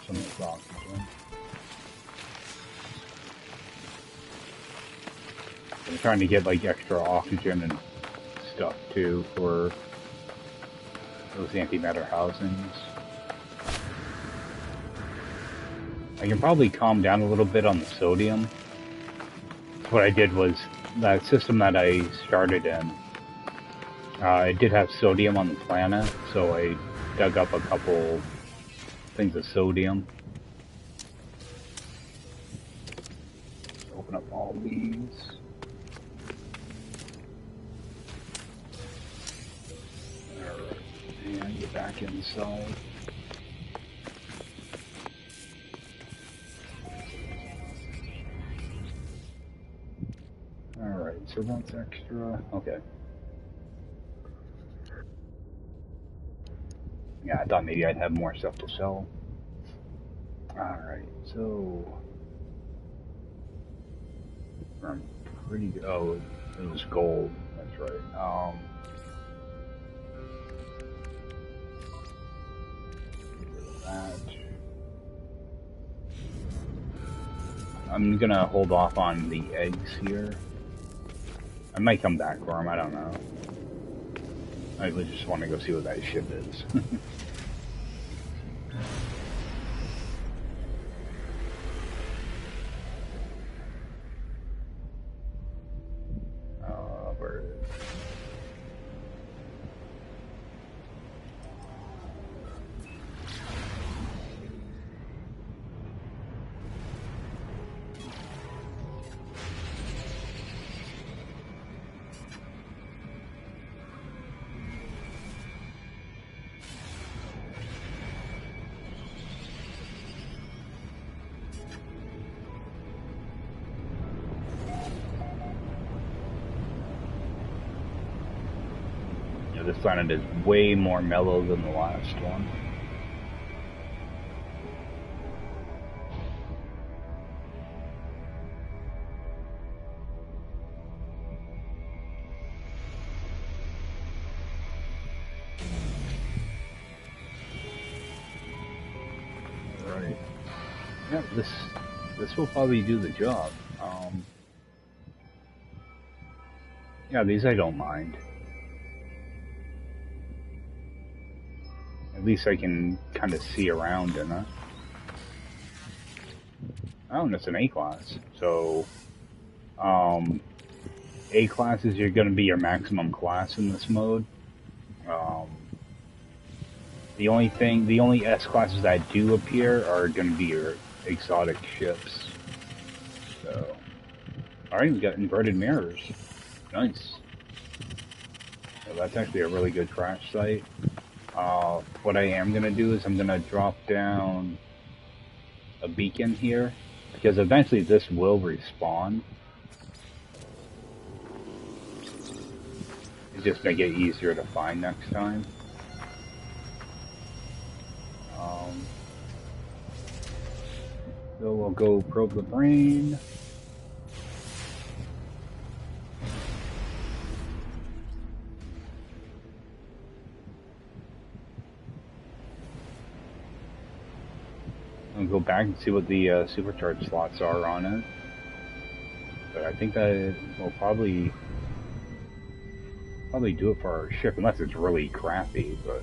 some of this oxygen. I'm trying to get like extra oxygen and stuff too for those antimatter housings. I can probably calm down a little bit on the sodium. What I did was that system that I started in, it did have sodium on the planet, so I dug up a couple things of sodium. Open up all these. And get back inside. Alright, so that's extra. Okay. Yeah, I thought maybe I'd have more stuff to sell. Alright, so... I'm pretty good. Oh, it was gold. That's right. That. I'm gonna hold off on the eggs here. I might come back for them, I don't know. I just want to go see what that ship is. Where is it? This planet is way more mellow than the last one. Right. Yeah, this will probably do the job. Yeah, these I don't mind. At least I can kind of see around in it. Oh, and it's an A class. So, A classes are going to be your maximum class in this mode. The only S classes that do appear are going to be your exotic ships. So, alright, we got inverted mirrors. Nice. So that's actually a really good crash site. What I am going to do is I'm going to drop down a beacon here, because eventually this will respawn. It's just going to get easier to find next time. So we'll go probe the brain. I'll go back and see what the supercharged slots are on it. But I think that will probably Probably do it for our ship, unless it's really crappy, but...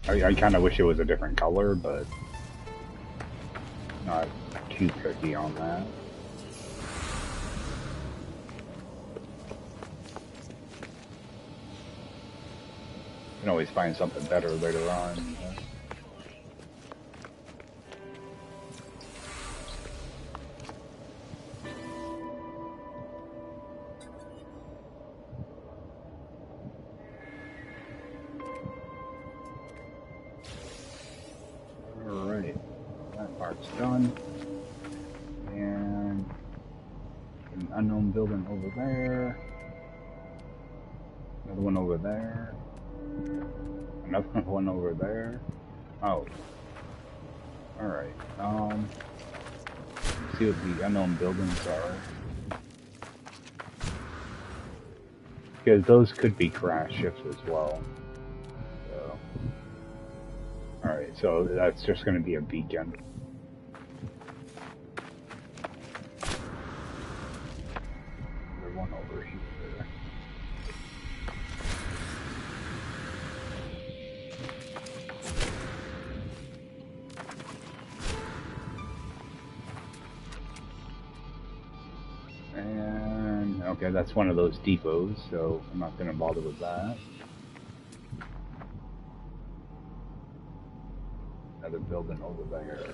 I kind of wish it was a different color, but... Not too picky on that. You can always find something better later on. Alright, that part's done. And an unknown building over there. Another one over there. Another one over there. Oh. Alright. Let's see what the unknown buildings are. Because those could be crash ships as well. So. Alright, so that's just going to be a beacon. There's one over here. And okay, that's one of those depots, so I'm not going to bother with that. Another building over there.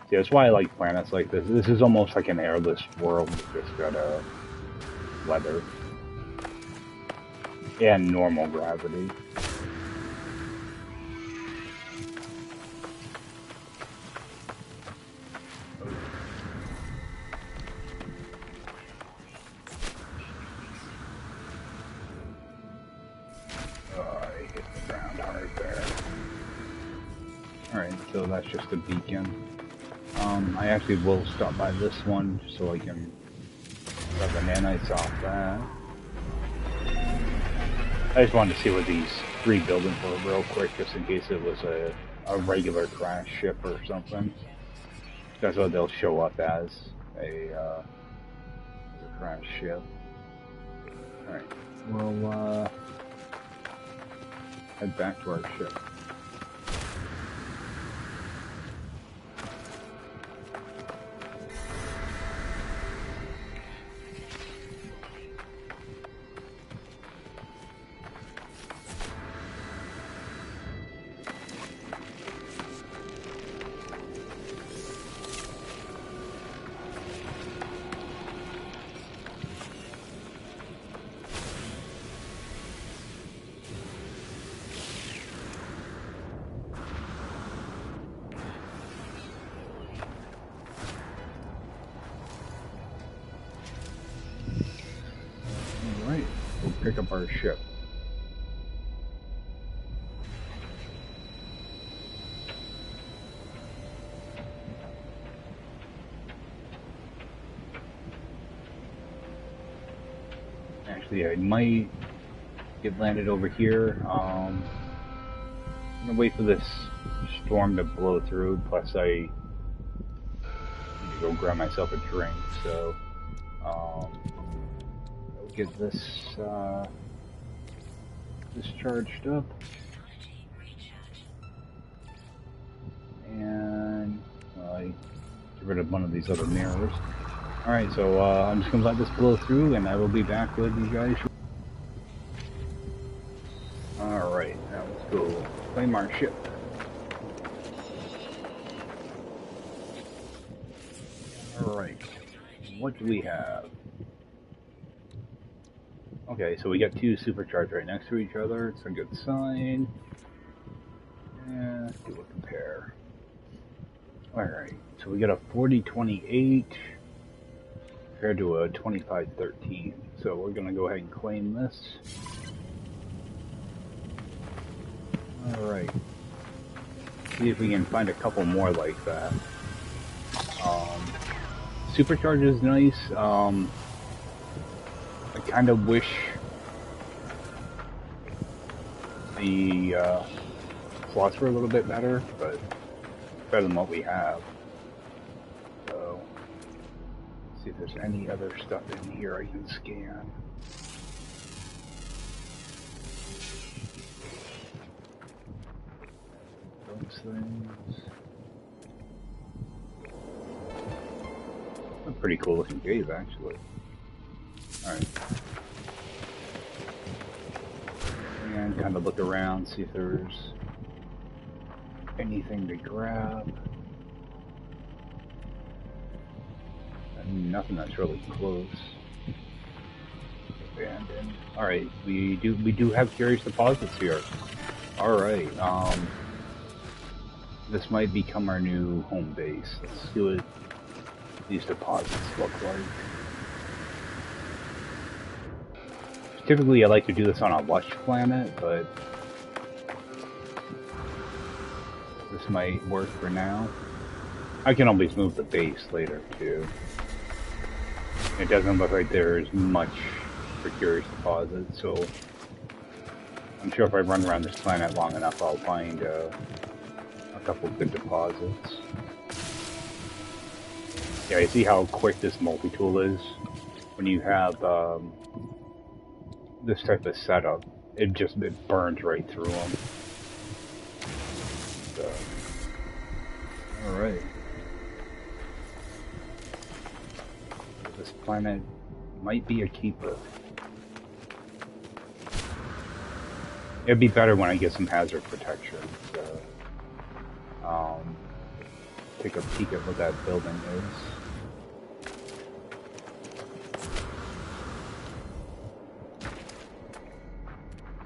See, that's why I like planets like this. This is almost like an airless world. You just gotta weather and normal gravity. So that's just a beacon. I actually will stop by this one just so I can grab the nanites off that. I just wanted to see what these three buildings were real quick, just in case it was a regular crash ship or something. That's what they'll show up as a crash ship. Alright, we'll head back to our ship. Pick up our ship. Actually, I might get landed over here. I'm gonna wait for this storm to blow through, plus I need to go grab myself a drink, so get this charged up, and I get rid of one of these other mirrors. Alright, so I'm just gonna let this blow through and I will be back with you guys. Alright, now let's go claim our ship. Alright, what do we have? Okay, so we got two supercharged right next to each other. It's a good sign. Yeah, let's do a compare. Alright, so we got a 4028 compared to a 2513. So we're going to go ahead and claim this. Alright. See if we can find a couple more like that. Supercharge is nice. I kind of wish the slots were a little bit better, but better than what we have. So, let's see if there's any other stuff in here I can scan. Those things. A pretty cool looking cave, actually. Alright. And kind of look around, see if there's anything to grab. And nothing that's really close. Abandoned. Alright, we do have curious deposits here. Alright, this might become our new home base. Let's see what these deposits look like. Typically, I like to do this on a lush planet, but this might work for now. I can always move the base later, too. It doesn't look like there's much for curious deposits, so I'm sure if I run around this planet long enough, I'll find a couple good deposits. Yeah, you see how quick this multi-tool is? When you have this type of setup, it burns right through them. So, alright. This planet might be a keeper. It'd be better when I get some hazard protection. So, take a peek at what that building is.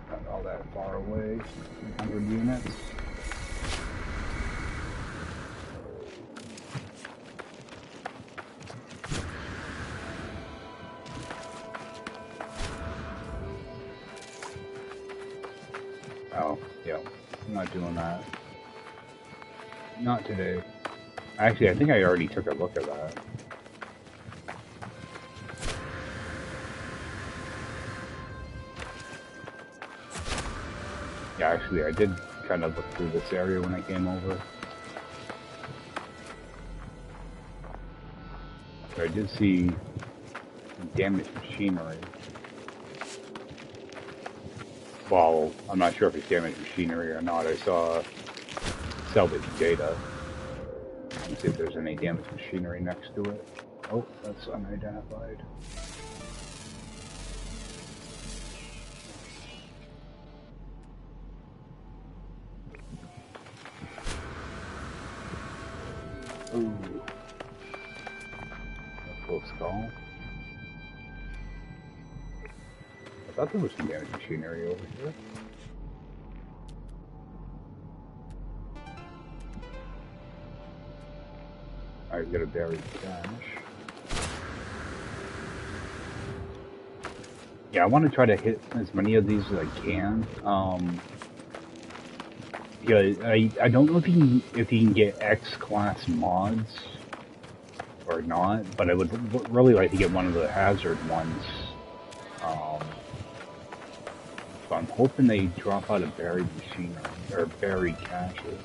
Not all that far away. 100 units. Oh, yeah. I'm not doing that. Not today. Actually, I think I already took a look at that. Yeah, actually, I did kind of look through this area when I came over. I did see damaged machinery. Well, I'm not sure if it's damaged machinery or not. I saw salvage data. Let's see if there's any damaged machinery next to it. Oh, that's unidentified. Ooh. A full skull. I thought there was some damaged machinery over here. Alright, got a buried cache. Yeah, I want to try to hit as many of these as I can. Yeah, I don't know if you can get X-class mods or not, but I would really like to get one of the hazard ones. So I'm hoping they drop out of buried machinery or buried caches.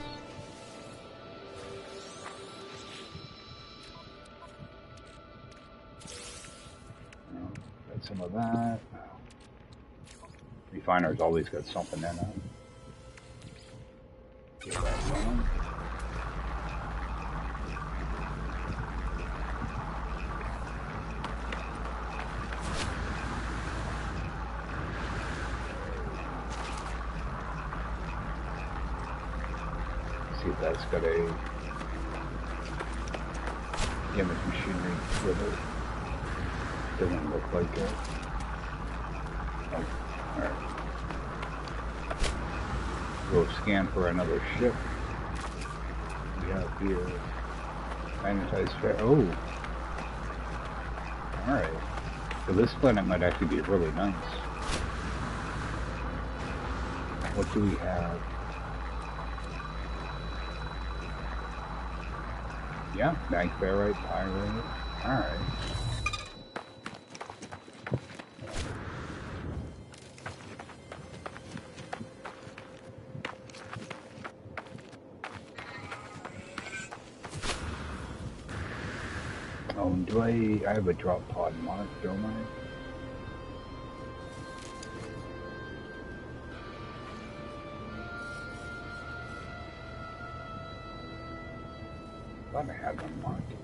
Got some of that. Refiner's always got something in it. Get that going. See if that's got a damaged machinery with it. Doesn't look like it. Oh, alright. Go scan for another ship. We have here magnetized fair. Oh! Alright. So this planet might actually be really nice. What do we have? Yeah, mag ferrite, pyrite. Alright. Do I have a drop pod mark, don't I? I thought I had one marked here.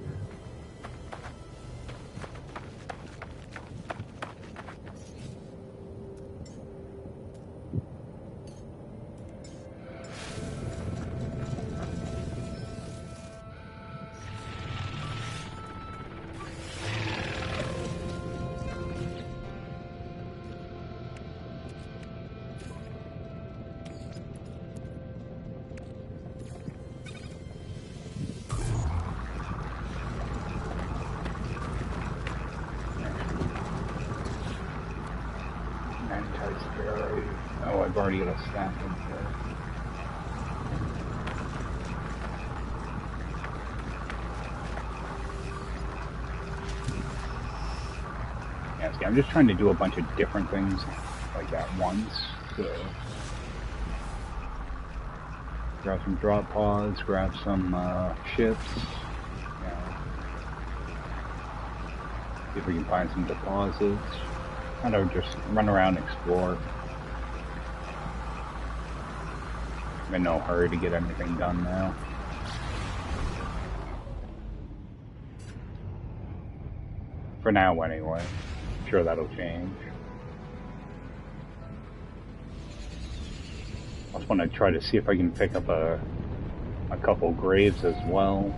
Oh, I've already got a stack in here. Yeah, see, I'm just trying to do a bunch of different things like at once. So, grab some drop pods, grab some ships. See if we can find some deposits. Kind of just run around and explore. I'm in no hurry to get anything done now. For now, anyway. I'm sure that'll change. I just want to try to see if I can pick up a couple graves as well.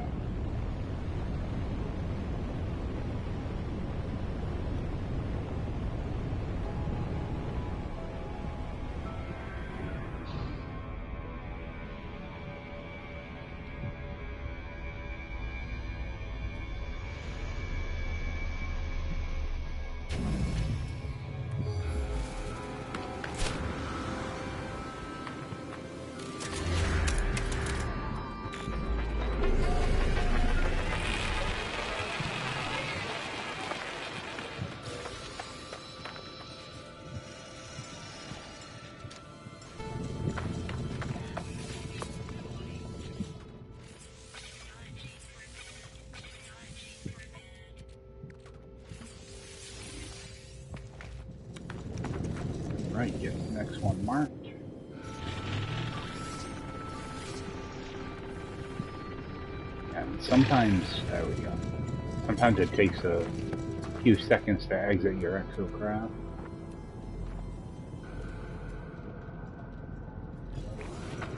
Right, get the next one marked. And sometimes, there we go. Sometimes it takes a few seconds to exit your exocraft.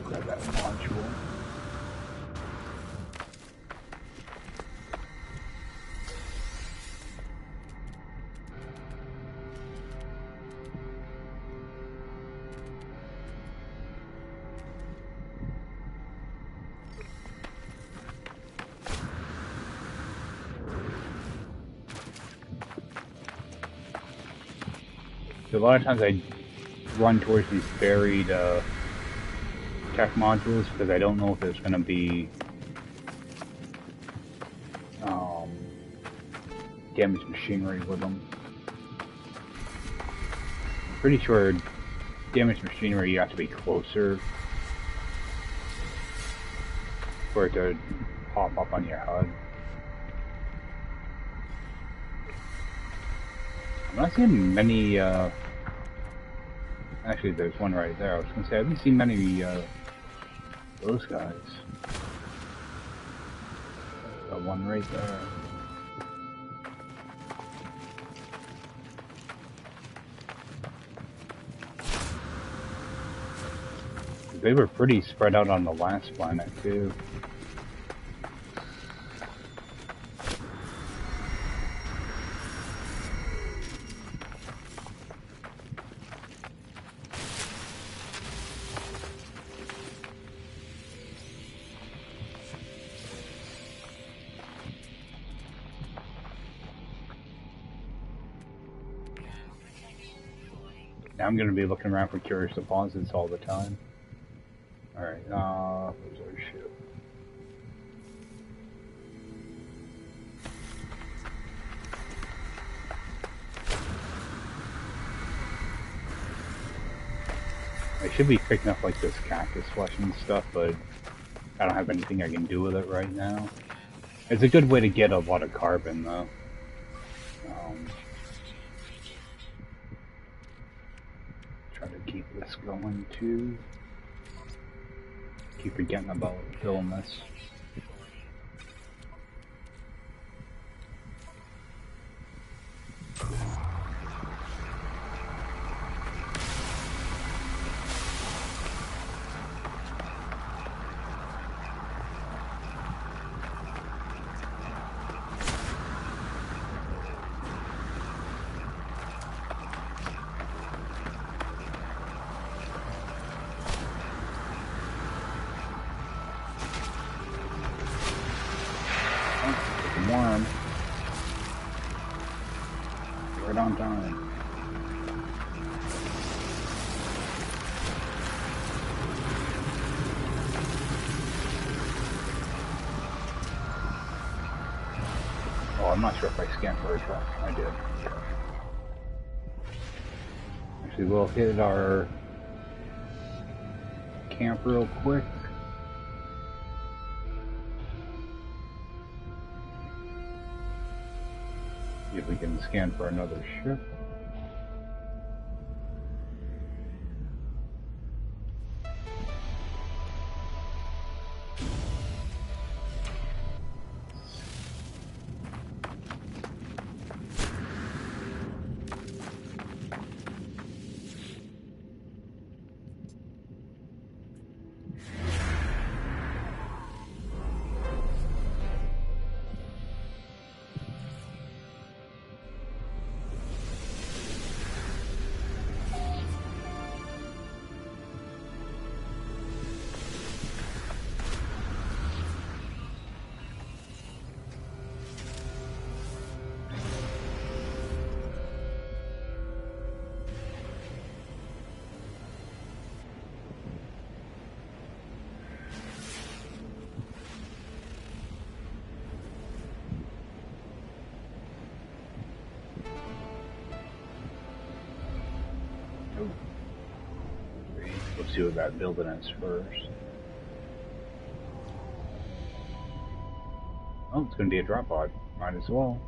Grab that module. So a lot of times I run towards these buried tech modules because I don't know if there's going to be damaged machinery with them. I'm pretty sure damaged machinery you have to be closer for it to pop up on your HUD. I'm not seeing many, actually there's one right there. I was going to say, I haven't seen many, those guys. Got one right there. They were pretty spread out on the last planet, too. Now I'm going to be looking around for curious deposits all the time. Alright, where's our ship? I should be picking up like this cactus flesh and stuff, but I don't have anything I can do with it right now. It's a good way to get a lot of carbon, though. Try to keep this going, too. Keep forgetting about filling this. Worm. Right on time. Oh, I'm not sure if I scanned for a truck. I did. Actually, we'll hit our camp real quick. See if we can scan for another ship. Let's see what that building is first. Oh, it's going to be a drop pod. Might as well.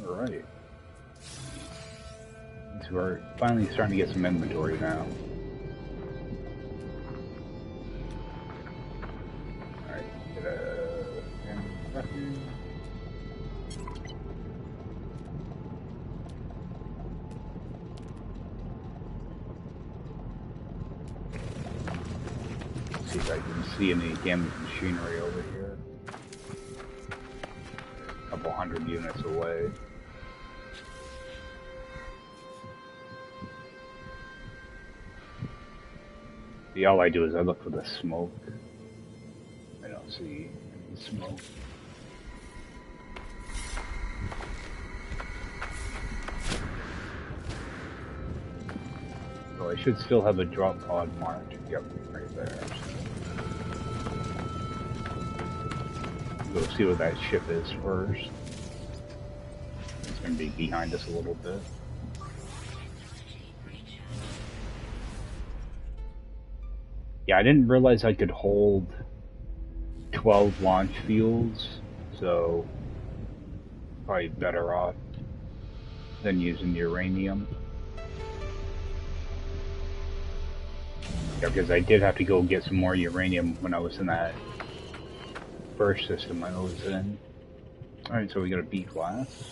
Alright. So we're finally starting to get some inventory now. Alright, get a record. Let's see if I can see any damaged machinery over here. A couple hundred units away. See, all I do is I look for the smoke. I don't see any smoke. So I should still have a drop pod marked. Yep, right there. Go see what that ship is first. It's going to be behind us a little bit. Yeah, I didn't realize I could hold 12 launch fuels, so probably better off than using uranium. Yeah, because I did have to go get some more uranium when I was in that first system I was in. Alright, so we got a B class.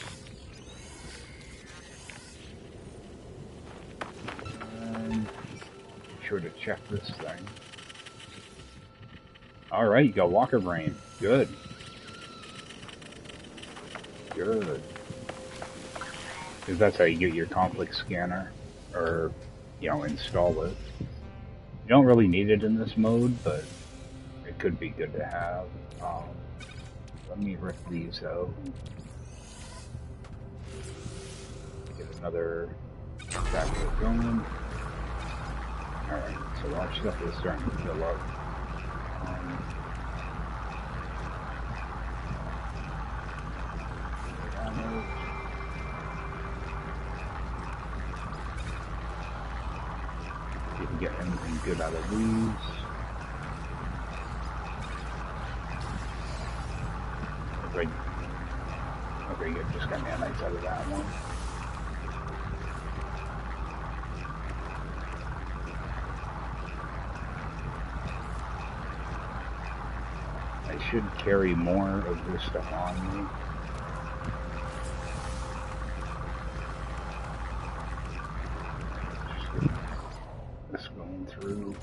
And be sure to check this thing. Alright, you got walker brain. Good. Good. Because that's how you get your conflict scanner. Or, you know, install it. You don't really need it in this mode, but it could be good to have. Let me rip these out. Get another factor going. Alright, so our stuff is starting to fill up. See if we get anything good out of these. Okay, good. Just got nanites out of that one. I should carry more of this stuff on me. Just get this going through.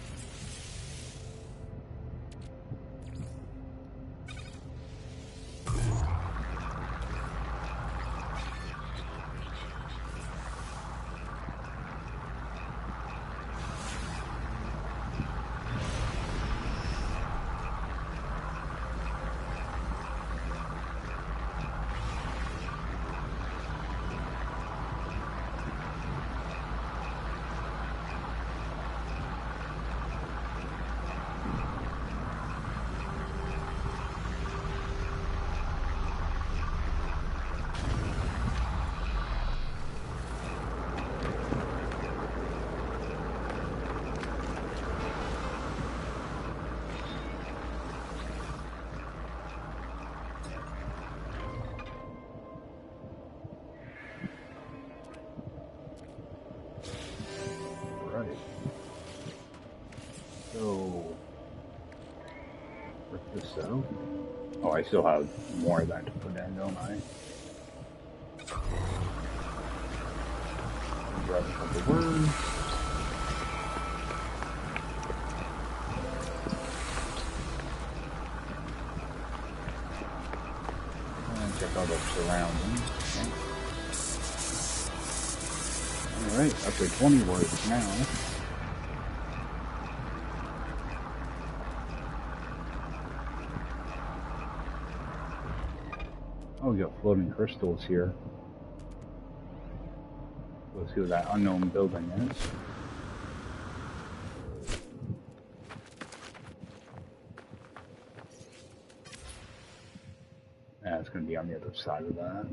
Oh, I still have more of that to put in, don't I? Grab a couple words. And check out the surroundings. Okay. Alright, up to 20 words now. Oh, we got floating crystals here. Let's see what that unknown building is. Yeah, it's going to be on the other side of that.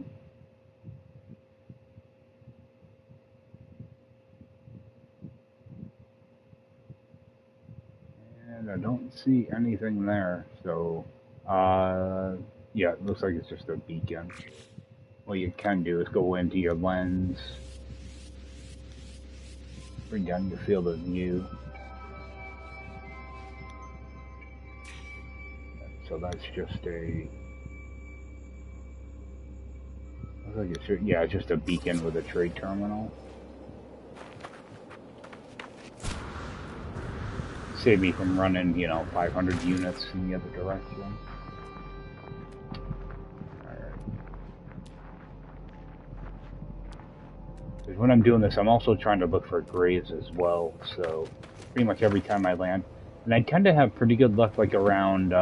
And I don't see anything there, so, yeah, it looks like it's just a beacon. What you can do is go into your lens, bring down your field of view. So that's just a, looks like it's, yeah, it's just a beacon with a trade terminal. Save me from running, you know, 500 units in the other direction. When I'm doing this, I'm also trying to look for graves as well, so pretty much every time I land. And I tend to have pretty good luck, like, around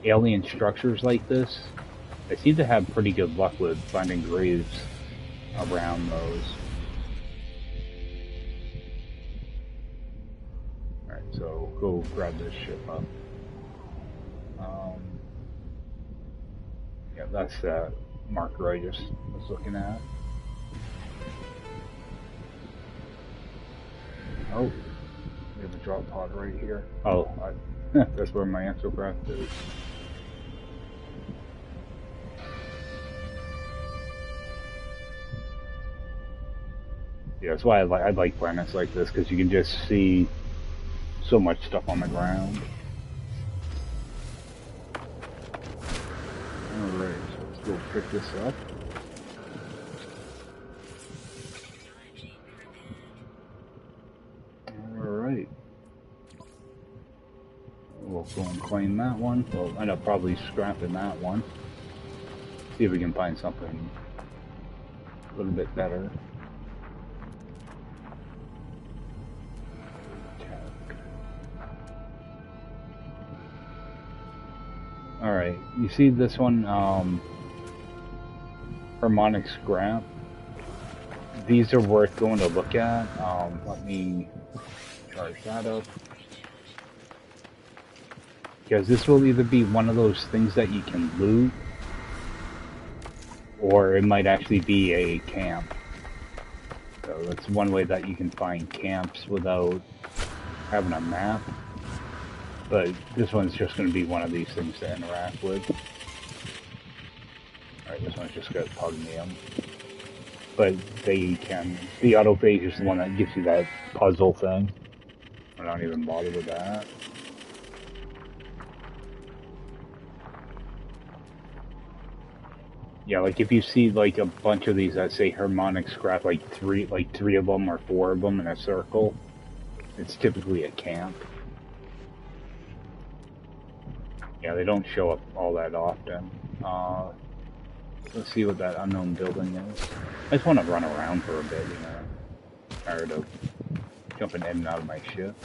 alien structures like this. I seem to have pretty good luck with finding graves around those. Alright, so go grab this ship up. Yeah, that's that marker I just was looking at. Oh, we have a drop pod right here. Oh, that's where my Exocraft is. Yeah, that's why I like planets like this, because you can just see so much stuff on the ground. Alright, so let's go pick this up. we'll go and claim that one. We'll end up probably scrapping that one. See if we can find something a little bit better. Alright, you see this one, harmonic scrap. These are worth going to look at. Let me charge that up. Because this will either be one of those things that you can loot, or it might actually be a camp. So that's one way that you can find camps without having a map. But this one's just going to be one of these things to interact with. Alright, this one's just got pugnium. But they can... The autophage is the one that gives you that puzzle thing. I don't even bother with that. Yeah, like if you see like a bunch of these that say harmonic scrap, like three of them or 4 of them in a circle, it's typically a camp. Yeah, they don't show up all that often. Let's see what that unknown building is. I just want to run around for a bit, you know. Tired of jumping in and out of my ship.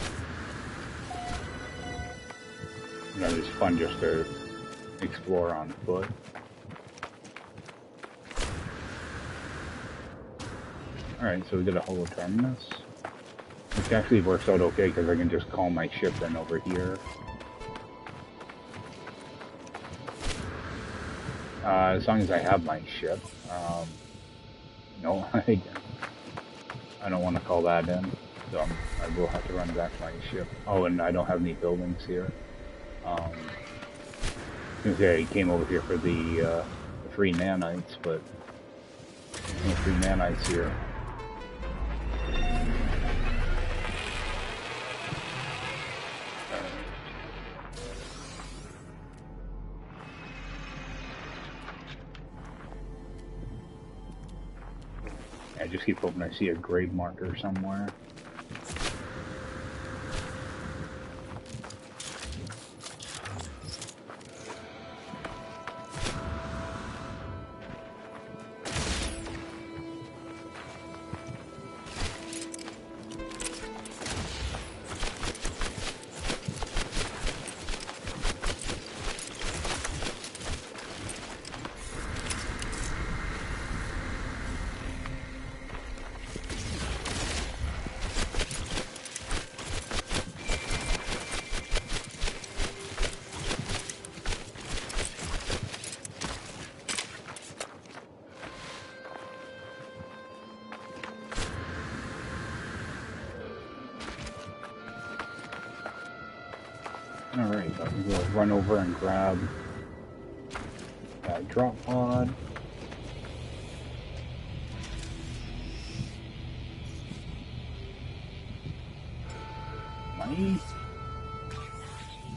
You know, it's fun just to explore on foot. Alright, so we did a holoterminus. Which actually works out okay because I can just call my ship in over here. As long as I have my ship. No, I don't want to call that in. So I will have to run back to my ship. Oh, and I don't have any buildings here. I came over here for the free nanites, but there's no free nanites here. I just keep hoping I see a grave marker somewhere. Alright, we'll run over and grab that drop pod. Money?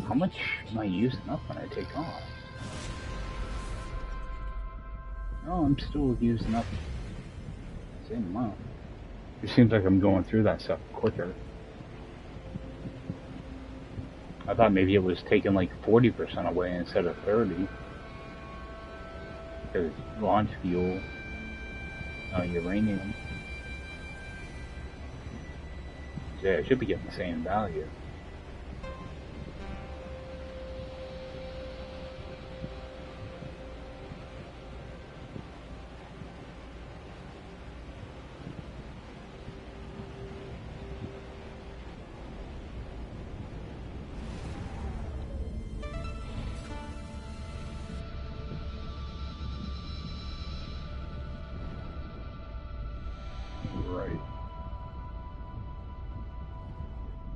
How much am I using up when I take off? Oh, I'm still using up the same amount. It seems like I'm going through that stuff quicker. I thought maybe it was taking like 40% away instead of 30. Because launch fuel, uranium. Yeah, it should be getting the same value.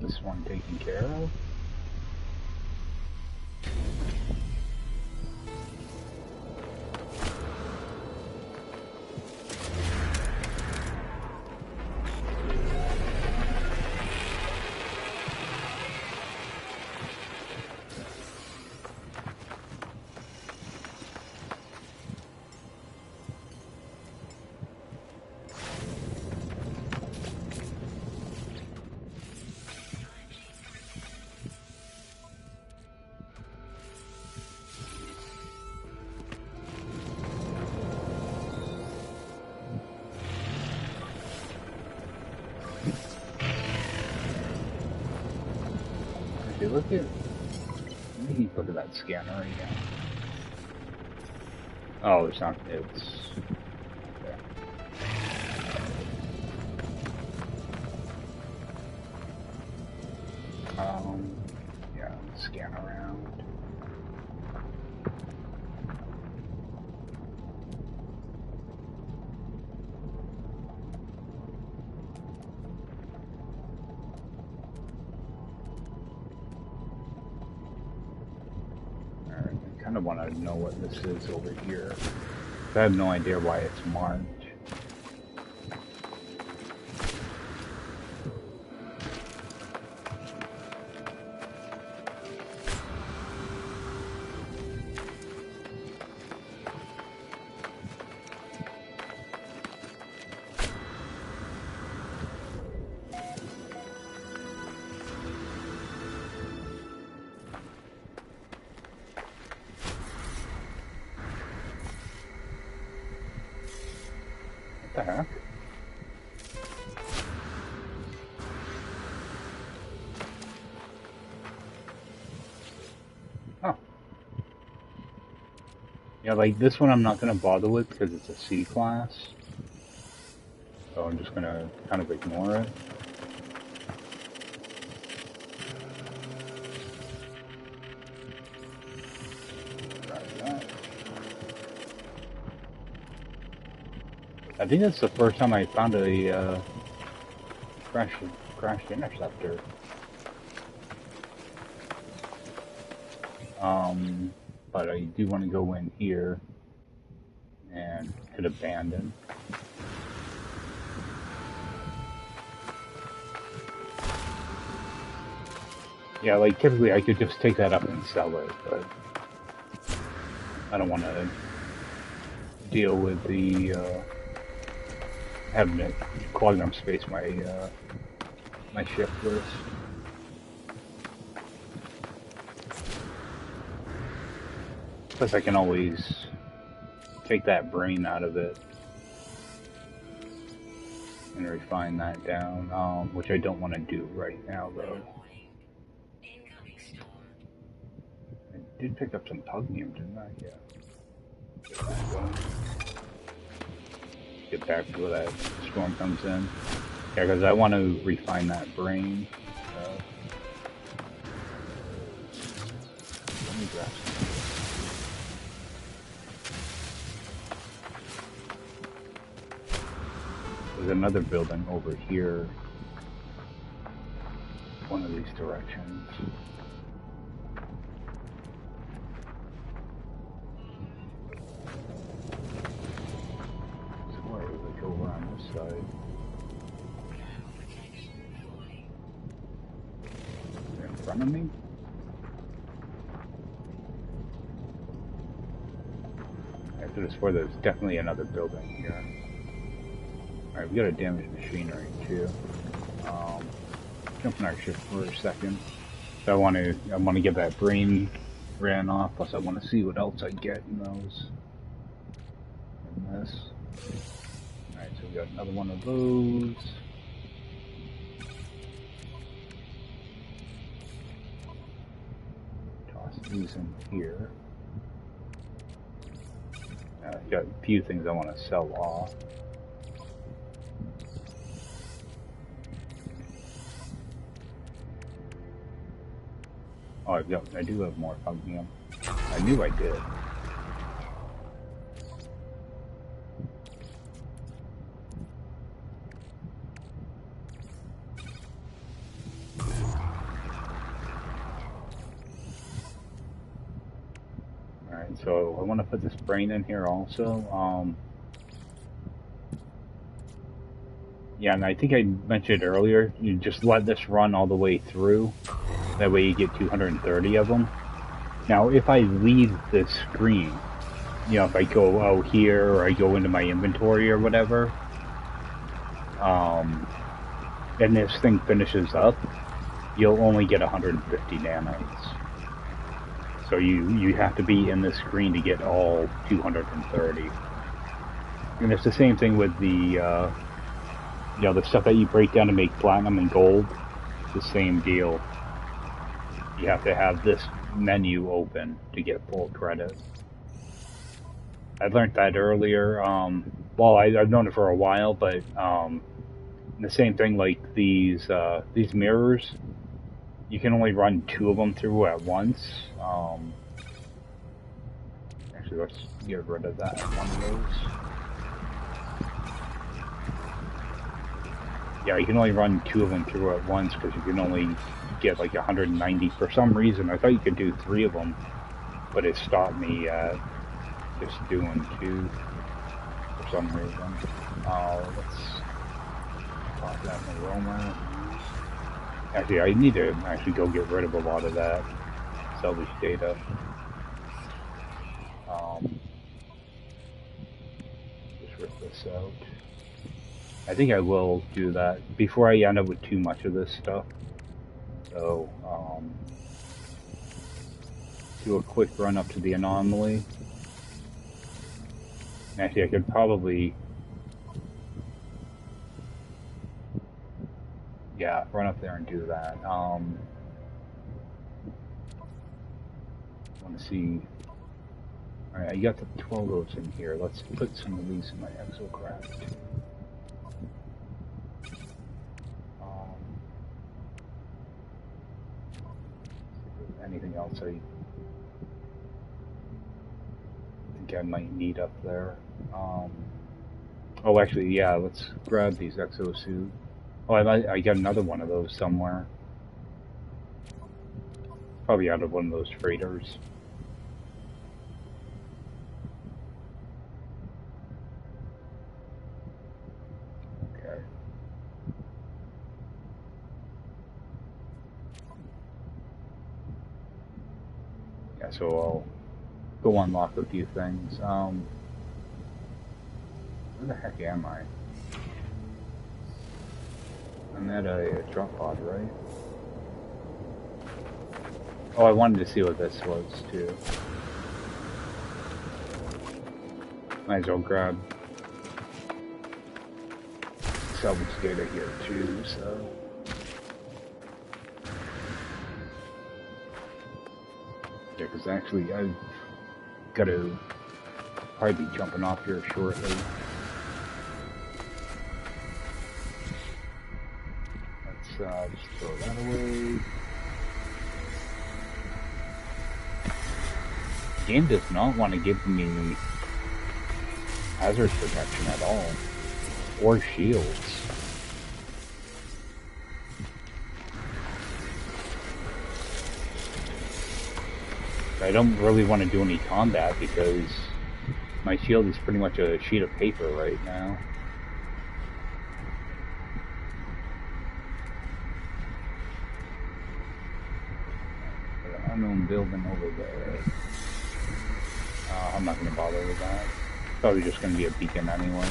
This one taken care of. Actually, look at that scanner again. Oh, it's not. It's okay. Yeah, scan around. I kind of want to know what this is over here. I have no idea why it's marked. What the heck? Huh. Yeah, like this one I'm not going to bother with because it's a C class. So I'm just going to kind of ignore it. I think that's the first time I found a crashed interceptor. But I do want to go in here and hit abandon. Yeah, like typically I could just take that up and sell it, but I don't want to deal with the having to clog up space my ship first. Plus I can always take that brain out of it and refine that down, which I don't want to do right now though. I did pick up some pugnium, didn't I? Yeah. Get back before that storm comes in. Yeah, because I want to refine that brain. Let me grab some. There's another building over here. One of these directions. Side. In front of me? I could have swore there's definitely another building here. Alright, we got a damaged machinery too. Jump in our ship for a second. So I want to get that brain ran off, plus I want to see what else I get in those. In this. So we got another one of those. Toss these in here. I've got a few things I want to sell off. Oh, I do have more pugnium. I knew I did. So I want to put this brain in here also. Yeah, and I think I mentioned earlier, you just let this run all the way through. That way you get 230 of them. Now, if I leave this screen, you know, if I go out here or I go into my inventory or whatever, and this thing finishes up, you'll only get 150 nanites. So you have to be in the screen to get all 230. And it's the same thing with the, you know, the stuff that you break down to make platinum and gold. It's the same deal. you have to have this menu open to get full credit. I learned that earlier. Well, I've known it for a while, but the same thing like these mirrors, you can only run 2 of them through at once. Actually, let's get rid of that one of those. Yeah, you can only run 2 of them through at once because you can only get like 190. For some reason, I thought you could do 3 of them, but it stopped me at just doing 2 for some reason. Let's pop that aroma. Actually, I need to actually go get rid of a lot of that salvage data. Just rip this out. I think I will do that before I end up with too much of this stuff. So, do a quick run up to the anomaly. Actually, I could probably, yeah, run up there and do that. I want to see. All right, I got the 12 of those in here. Let's put some of these in my Exocraft. Anything else I think I might need up there? Oh, actually, yeah. Let's grab these Exosuit. Oh, I got another one of those somewhere. Probably out of one of those freighters. Okay. Yeah, so I'll go unlock a few things. Where the heck am I? I'm at a drop pod, right? Oh, I wanted to see what this was, too. Might as well grab salvage data here, too, so... Yeah, because actually I've got to probably be jumping off here shortly. Let's just throw that away. The game does not want to give me hazard protection at all, or shields. I don't really want to do any combat because my shield is pretty much a sheet of paper right now. Unknown building over there. I'm not going to bother with that. Probably just going to be a beacon anyway.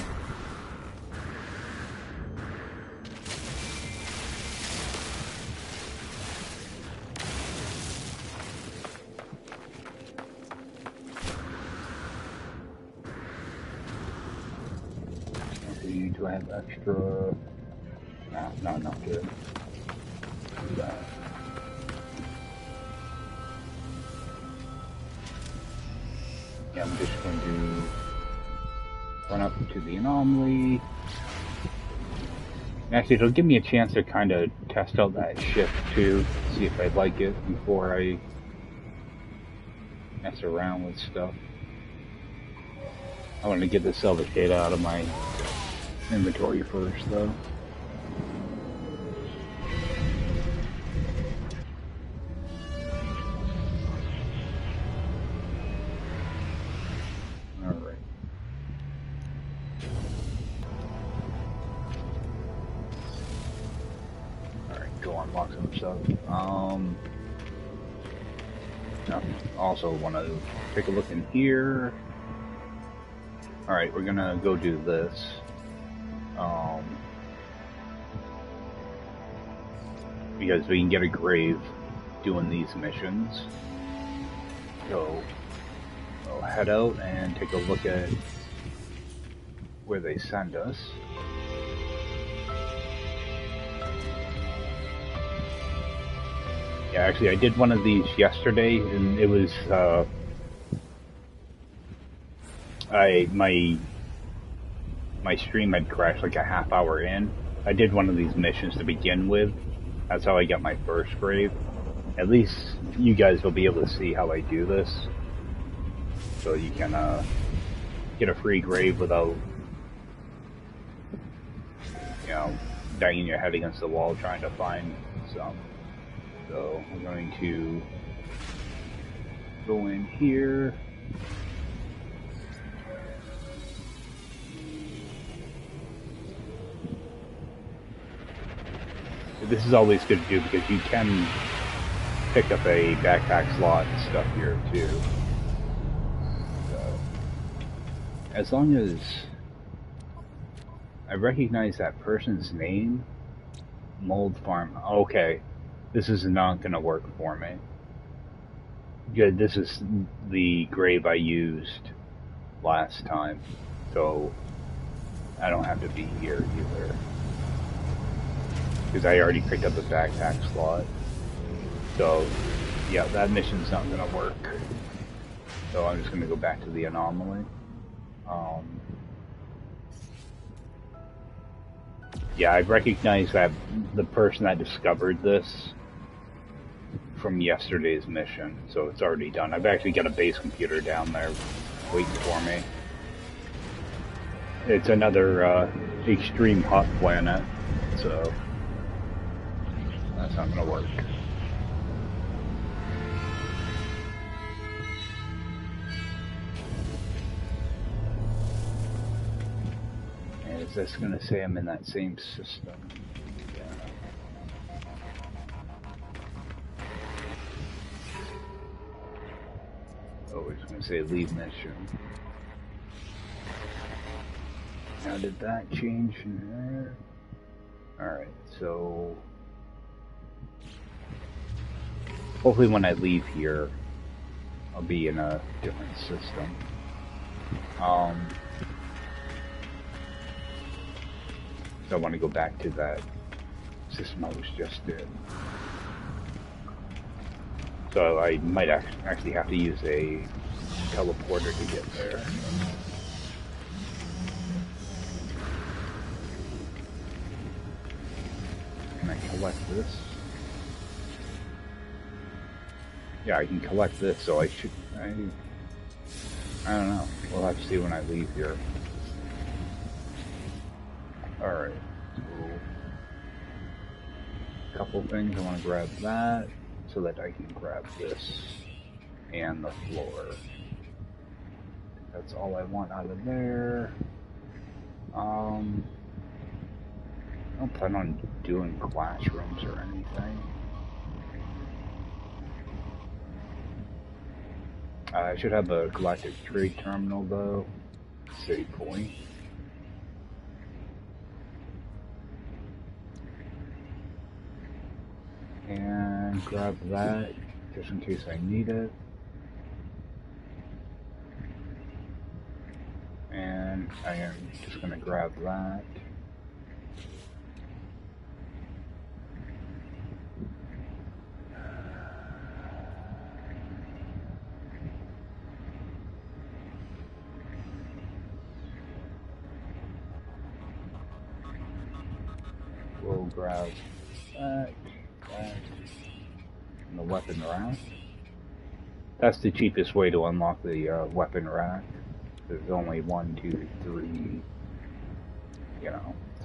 Do I have extra? No, not good. Do that. Yeah, I'm just going to run up to the anomaly. Actually, it'll give me a chance to kind of test out that shift too, see if I like it before I mess around with stuff. I want to get the salvage data out of my inventory first, though. Alright. Alright, go unlock some stuff. Also want to take a look in here. Alright, we're gonna go do this. Because we can get a grave doing these missions. So we'll head out and take a look at where they send us. Yeah, actually, I did one of these yesterday, and it was my stream had crashed like a half hour in. I did one of these missions to begin with. That's how I got my first grave. At least you guys will be able to see how I do this, so you can get a free grave without, you know, banging your head against the wall trying to find some. So I'm going to go in here. This is always good to do because you can pick up a backpack slot and stuff here too. So, as long as I recognize that person's name, Mold Farm. Okay, this is not going to work for me. Good, this is the grave I used last time, so I don't have to be here either. Because I already picked up a backpack slot. So, yeah, that mission's not going to work. So I'm just going to go back to the anomaly. Yeah, I recognize that the person that discovered this from yesterday's mission, so it's already done. I've actually got a base computer down there waiting for me. It's another extreme hot planet, so that's not going to work. And is this going to say I'm in that same system? Yeah. Oh, it's going to say leave mission. Now did that change in there? Alright, so hopefully when I leave here, I'll be in a different system. So I want to go back to that system I was just in. So I might actually have to use a teleporter to get there. Can I collect this? Yeah, I can collect this, so I don't know. We'll have to see when I leave here. Alright, so a couple things. I want to grab that so that I can grab this and the floor. That's all I want out of there. I don't plan on doing classrooms or anything. I should have a galactic trade terminal though. Save point. And grab that just in case I need it. And I am just going to grab that. We'll grab that, and the weapon rack. That's the cheapest way to unlock the weapon rack. There's only 1, 2, 3,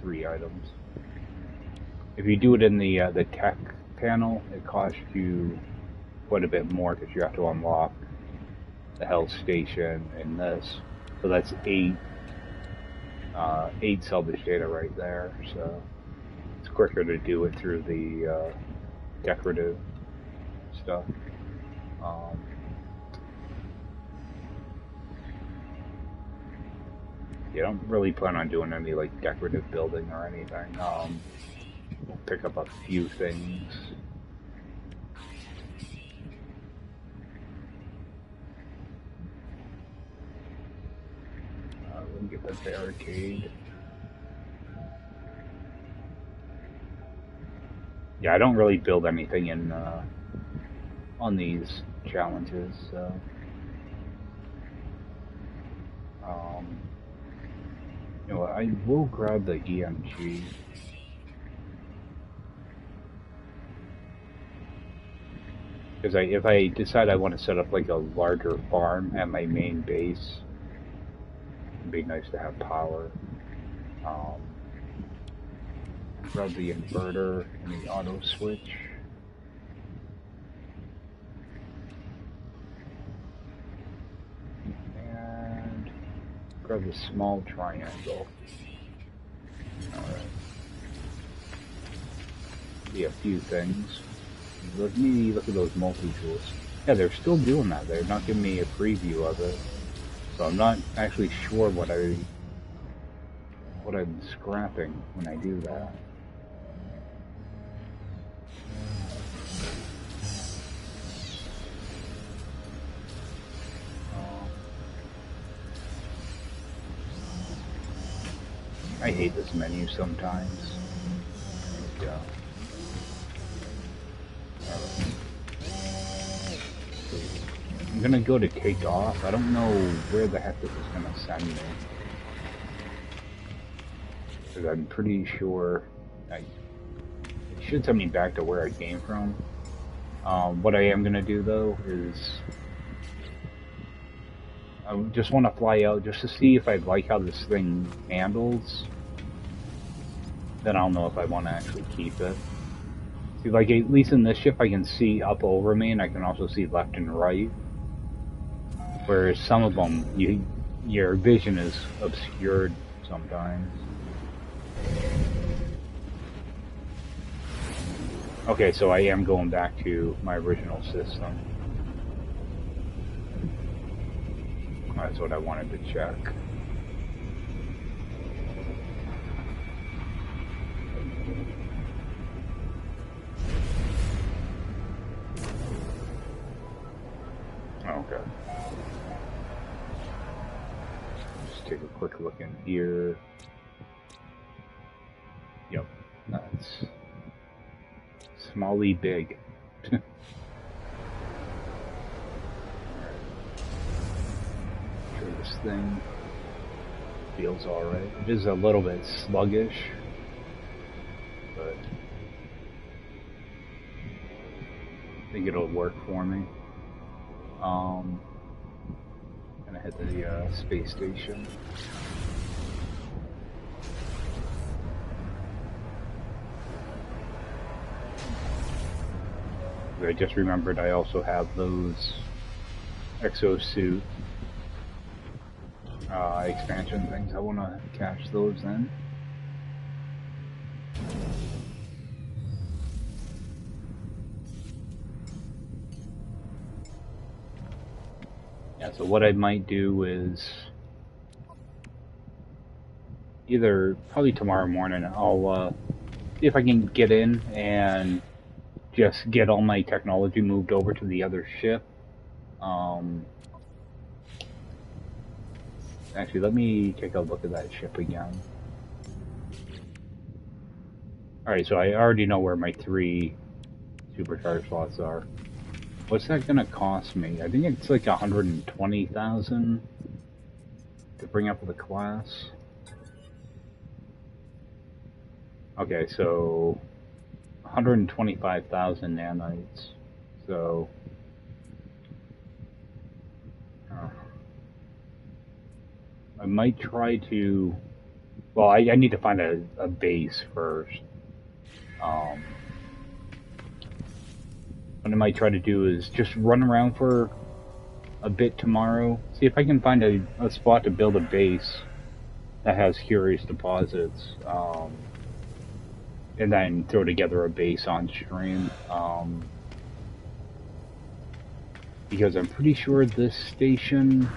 3 items. If you do it in the tech panel, it costs you quite a bit more because you have to unlock the health station and this. So that's 8 salvage data right there. So it's quicker to do it through the decorative stuff. Yeah, I don't really plan on doing any like decorative building or anything. We'll pick up a few things. Let me get the barricade. Yeah, I don't really build anything in on these challenges, so um, you know, I will grab the EMG. Because if I decide I want to set up like a larger farm at my main base, it'd be nice to have power. Grab the inverter and the auto switch. And grab the small triangle. Alright. Be a few things. Let me look at those multi-tools. Yeah, they're still doing that. They're not giving me a preview of it. So I'm not actually sure what I'm scrapping when I do that. I hate this menu sometimes. Yeah. I'm gonna go to take off. I don't know where the heck this is gonna send me. Because I'm pretty sure it should send me back to where I came from. What I am gonna do though is I just want to fly out just to see if I like how this thing handles. Then I'll know if I want to actually keep it. See, like at least in this ship I can see up over me and I can also see left and right. Whereas some of them, your vision is obscured sometimes. Okay, so I am going back to my original system. That's what I wanted to check. Okay. Just take a quick look in here. Yep, that's smally big. Sure, this thing feels alright. It is a little bit sluggish, but I think it'll work for me. Gonna hit the space station. I just remembered I also have those Exosuit expansion things. I want to catch those in. Yeah, so what I might do is either probably tomorrow morning I'll see if I can get in and just get all my technology moved over to the other ship. Actually, let me take a look at that ship again. Alright, so I already know where my 3 supercharge slots are. What's that gonna cost me? I think it's like 120,000 to bring up the class. Okay, so 125,000 nanites. So I might try to. Well, I need to find a base first. What I might try to do is just run around for a bit tomorrow, see if I can find a spot to build a base that has curious deposits, and then throw together a base on stream. Because I'm pretty sure this station.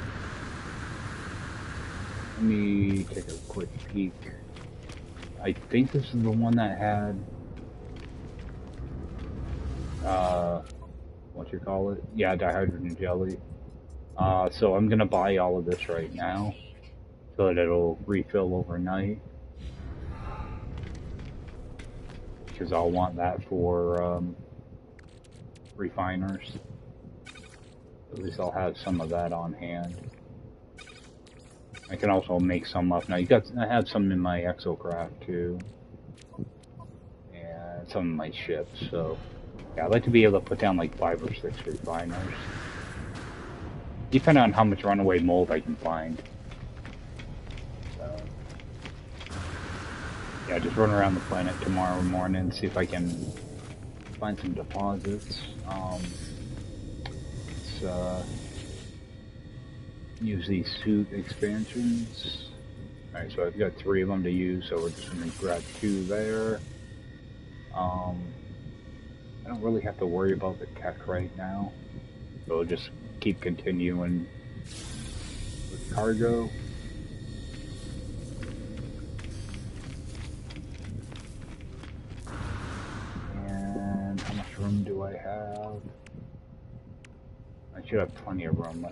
Let me take a quick peek. I think this is the one that had what you call it? Yeah, dihydrogen jelly. So I'm gonna buy all of this right now so that it'll refill overnight. Because I'll want that for refiners. At least I'll have some of that on hand. I can also make some up. Now I have some in my Exocraft too. And some in my ships, so yeah, I'd like to be able to put down like 5 or 6 refiners. Depending on how much runaway mold I can find. So, yeah, just run around the planet tomorrow morning and see if I can find some deposits. Let's use these suit expansions. Alright, so I've got 3 of them to use, so we're just going to grab 2 there. I don't really have to worry about the tech right now, so we'll just keep continuing with cargo. And how much room do I have? I should have plenty of room.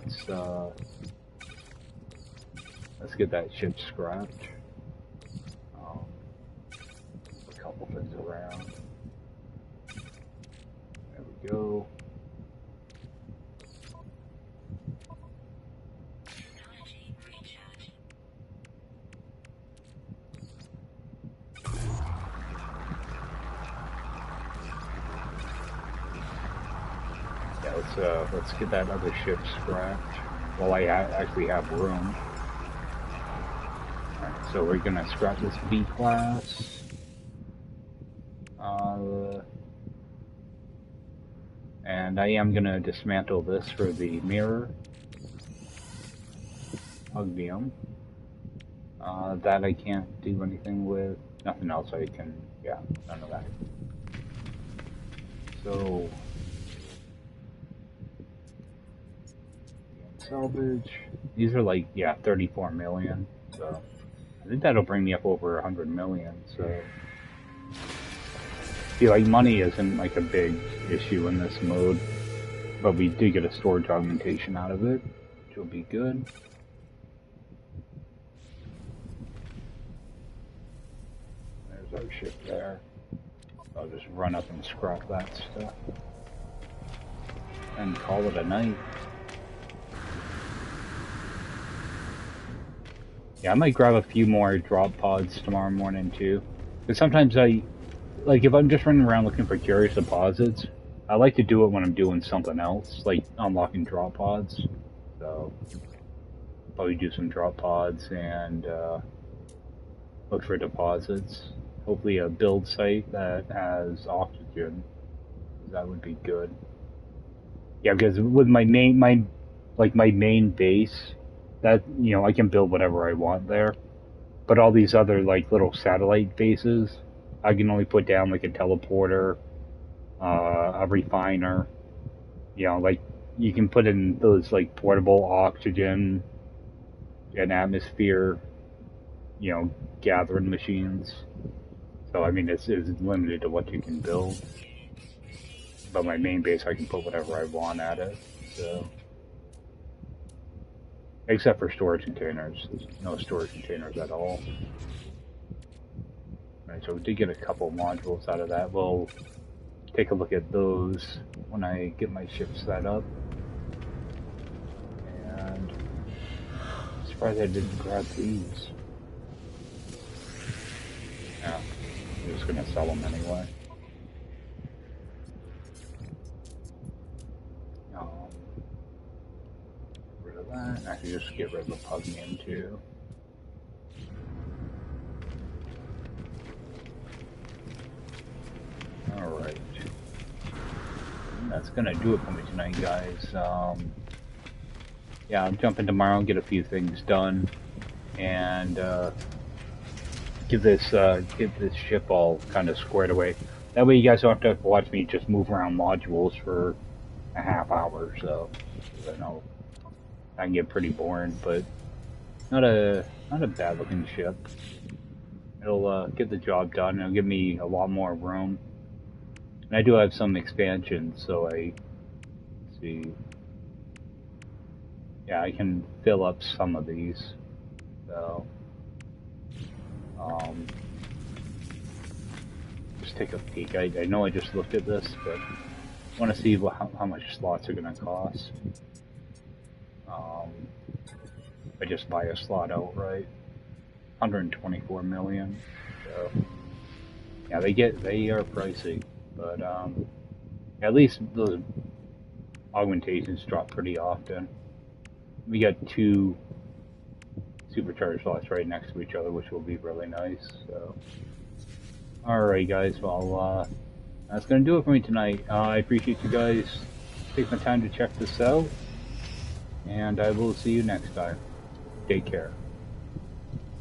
Let's get that ship scrapped. A couple things around. There we go. Let's get that other ship scrapped while I actually have room. Alright, so we're gonna scrap this B class. And I am gonna dismantle this for the mirror. Ugbium. That I can't do anything with. Nothing else I can, yeah, none of that. So, salvage. These are like, yeah, 34 million. So, I think that'll bring me up over 100 million. So, see, like, money isn't like a big issue in this mode, but we do get a storage augmentation out of it, which will be good. There's our ship there. I'll just run up and scrap that stuff and call it a night. Yeah, I might grab a few more drop pods tomorrow morning too. Because sometimes if I'm just running around looking for curious deposits, I like to do it when I'm doing something else, like unlocking drop pods. So, probably do some drop pods and look for deposits. Hopefully a build site that has oxygen. That would be good. Yeah, because with my main base, that, you know, I can build whatever I want there. But all these other, like, little satellite bases, I can only put down, like, a teleporter, a refiner. You know, like, you can put in those, like, portable oxygen and atmosphere, you know, gathering machines. So, I mean, it's limited to what you can build. But my main base, I can put whatever I want at it, so... Except for storage containers. There's no storage containers at all. Alright, so we did get a couple modules out of that. We'll take a look at those when I get my ship set up. And... I'm surprised I didn't grab these. Yeah, I'm just gonna sell them anyway. I can just get rid of the Pugnium too. Alright. That's gonna do it for me tonight, guys. Yeah, I'll jump in tomorrow and get a few things done. And get this ship all kind of squared away. That way you guys don't have to watch me just move around modules for a half hour or so. I know I can get pretty boring, but not a bad looking ship. It'll get the job done. It'll give me a lot more room. And I do have some expansions, so let's see. Yeah, I can fill up some of these. So just take a peek. I know I just looked at this, but want to see how much slots are going to cost. I just buy a slot outright. 124 million. So yeah, they are pricey, but at least those augmentations drop pretty often. We got 2 supercharged slots right next to each other, which will be really nice. So, alright guys, well that's gonna do it for me tonight. I appreciate you guys taking the time to check this out, and I will see you next time. Take care.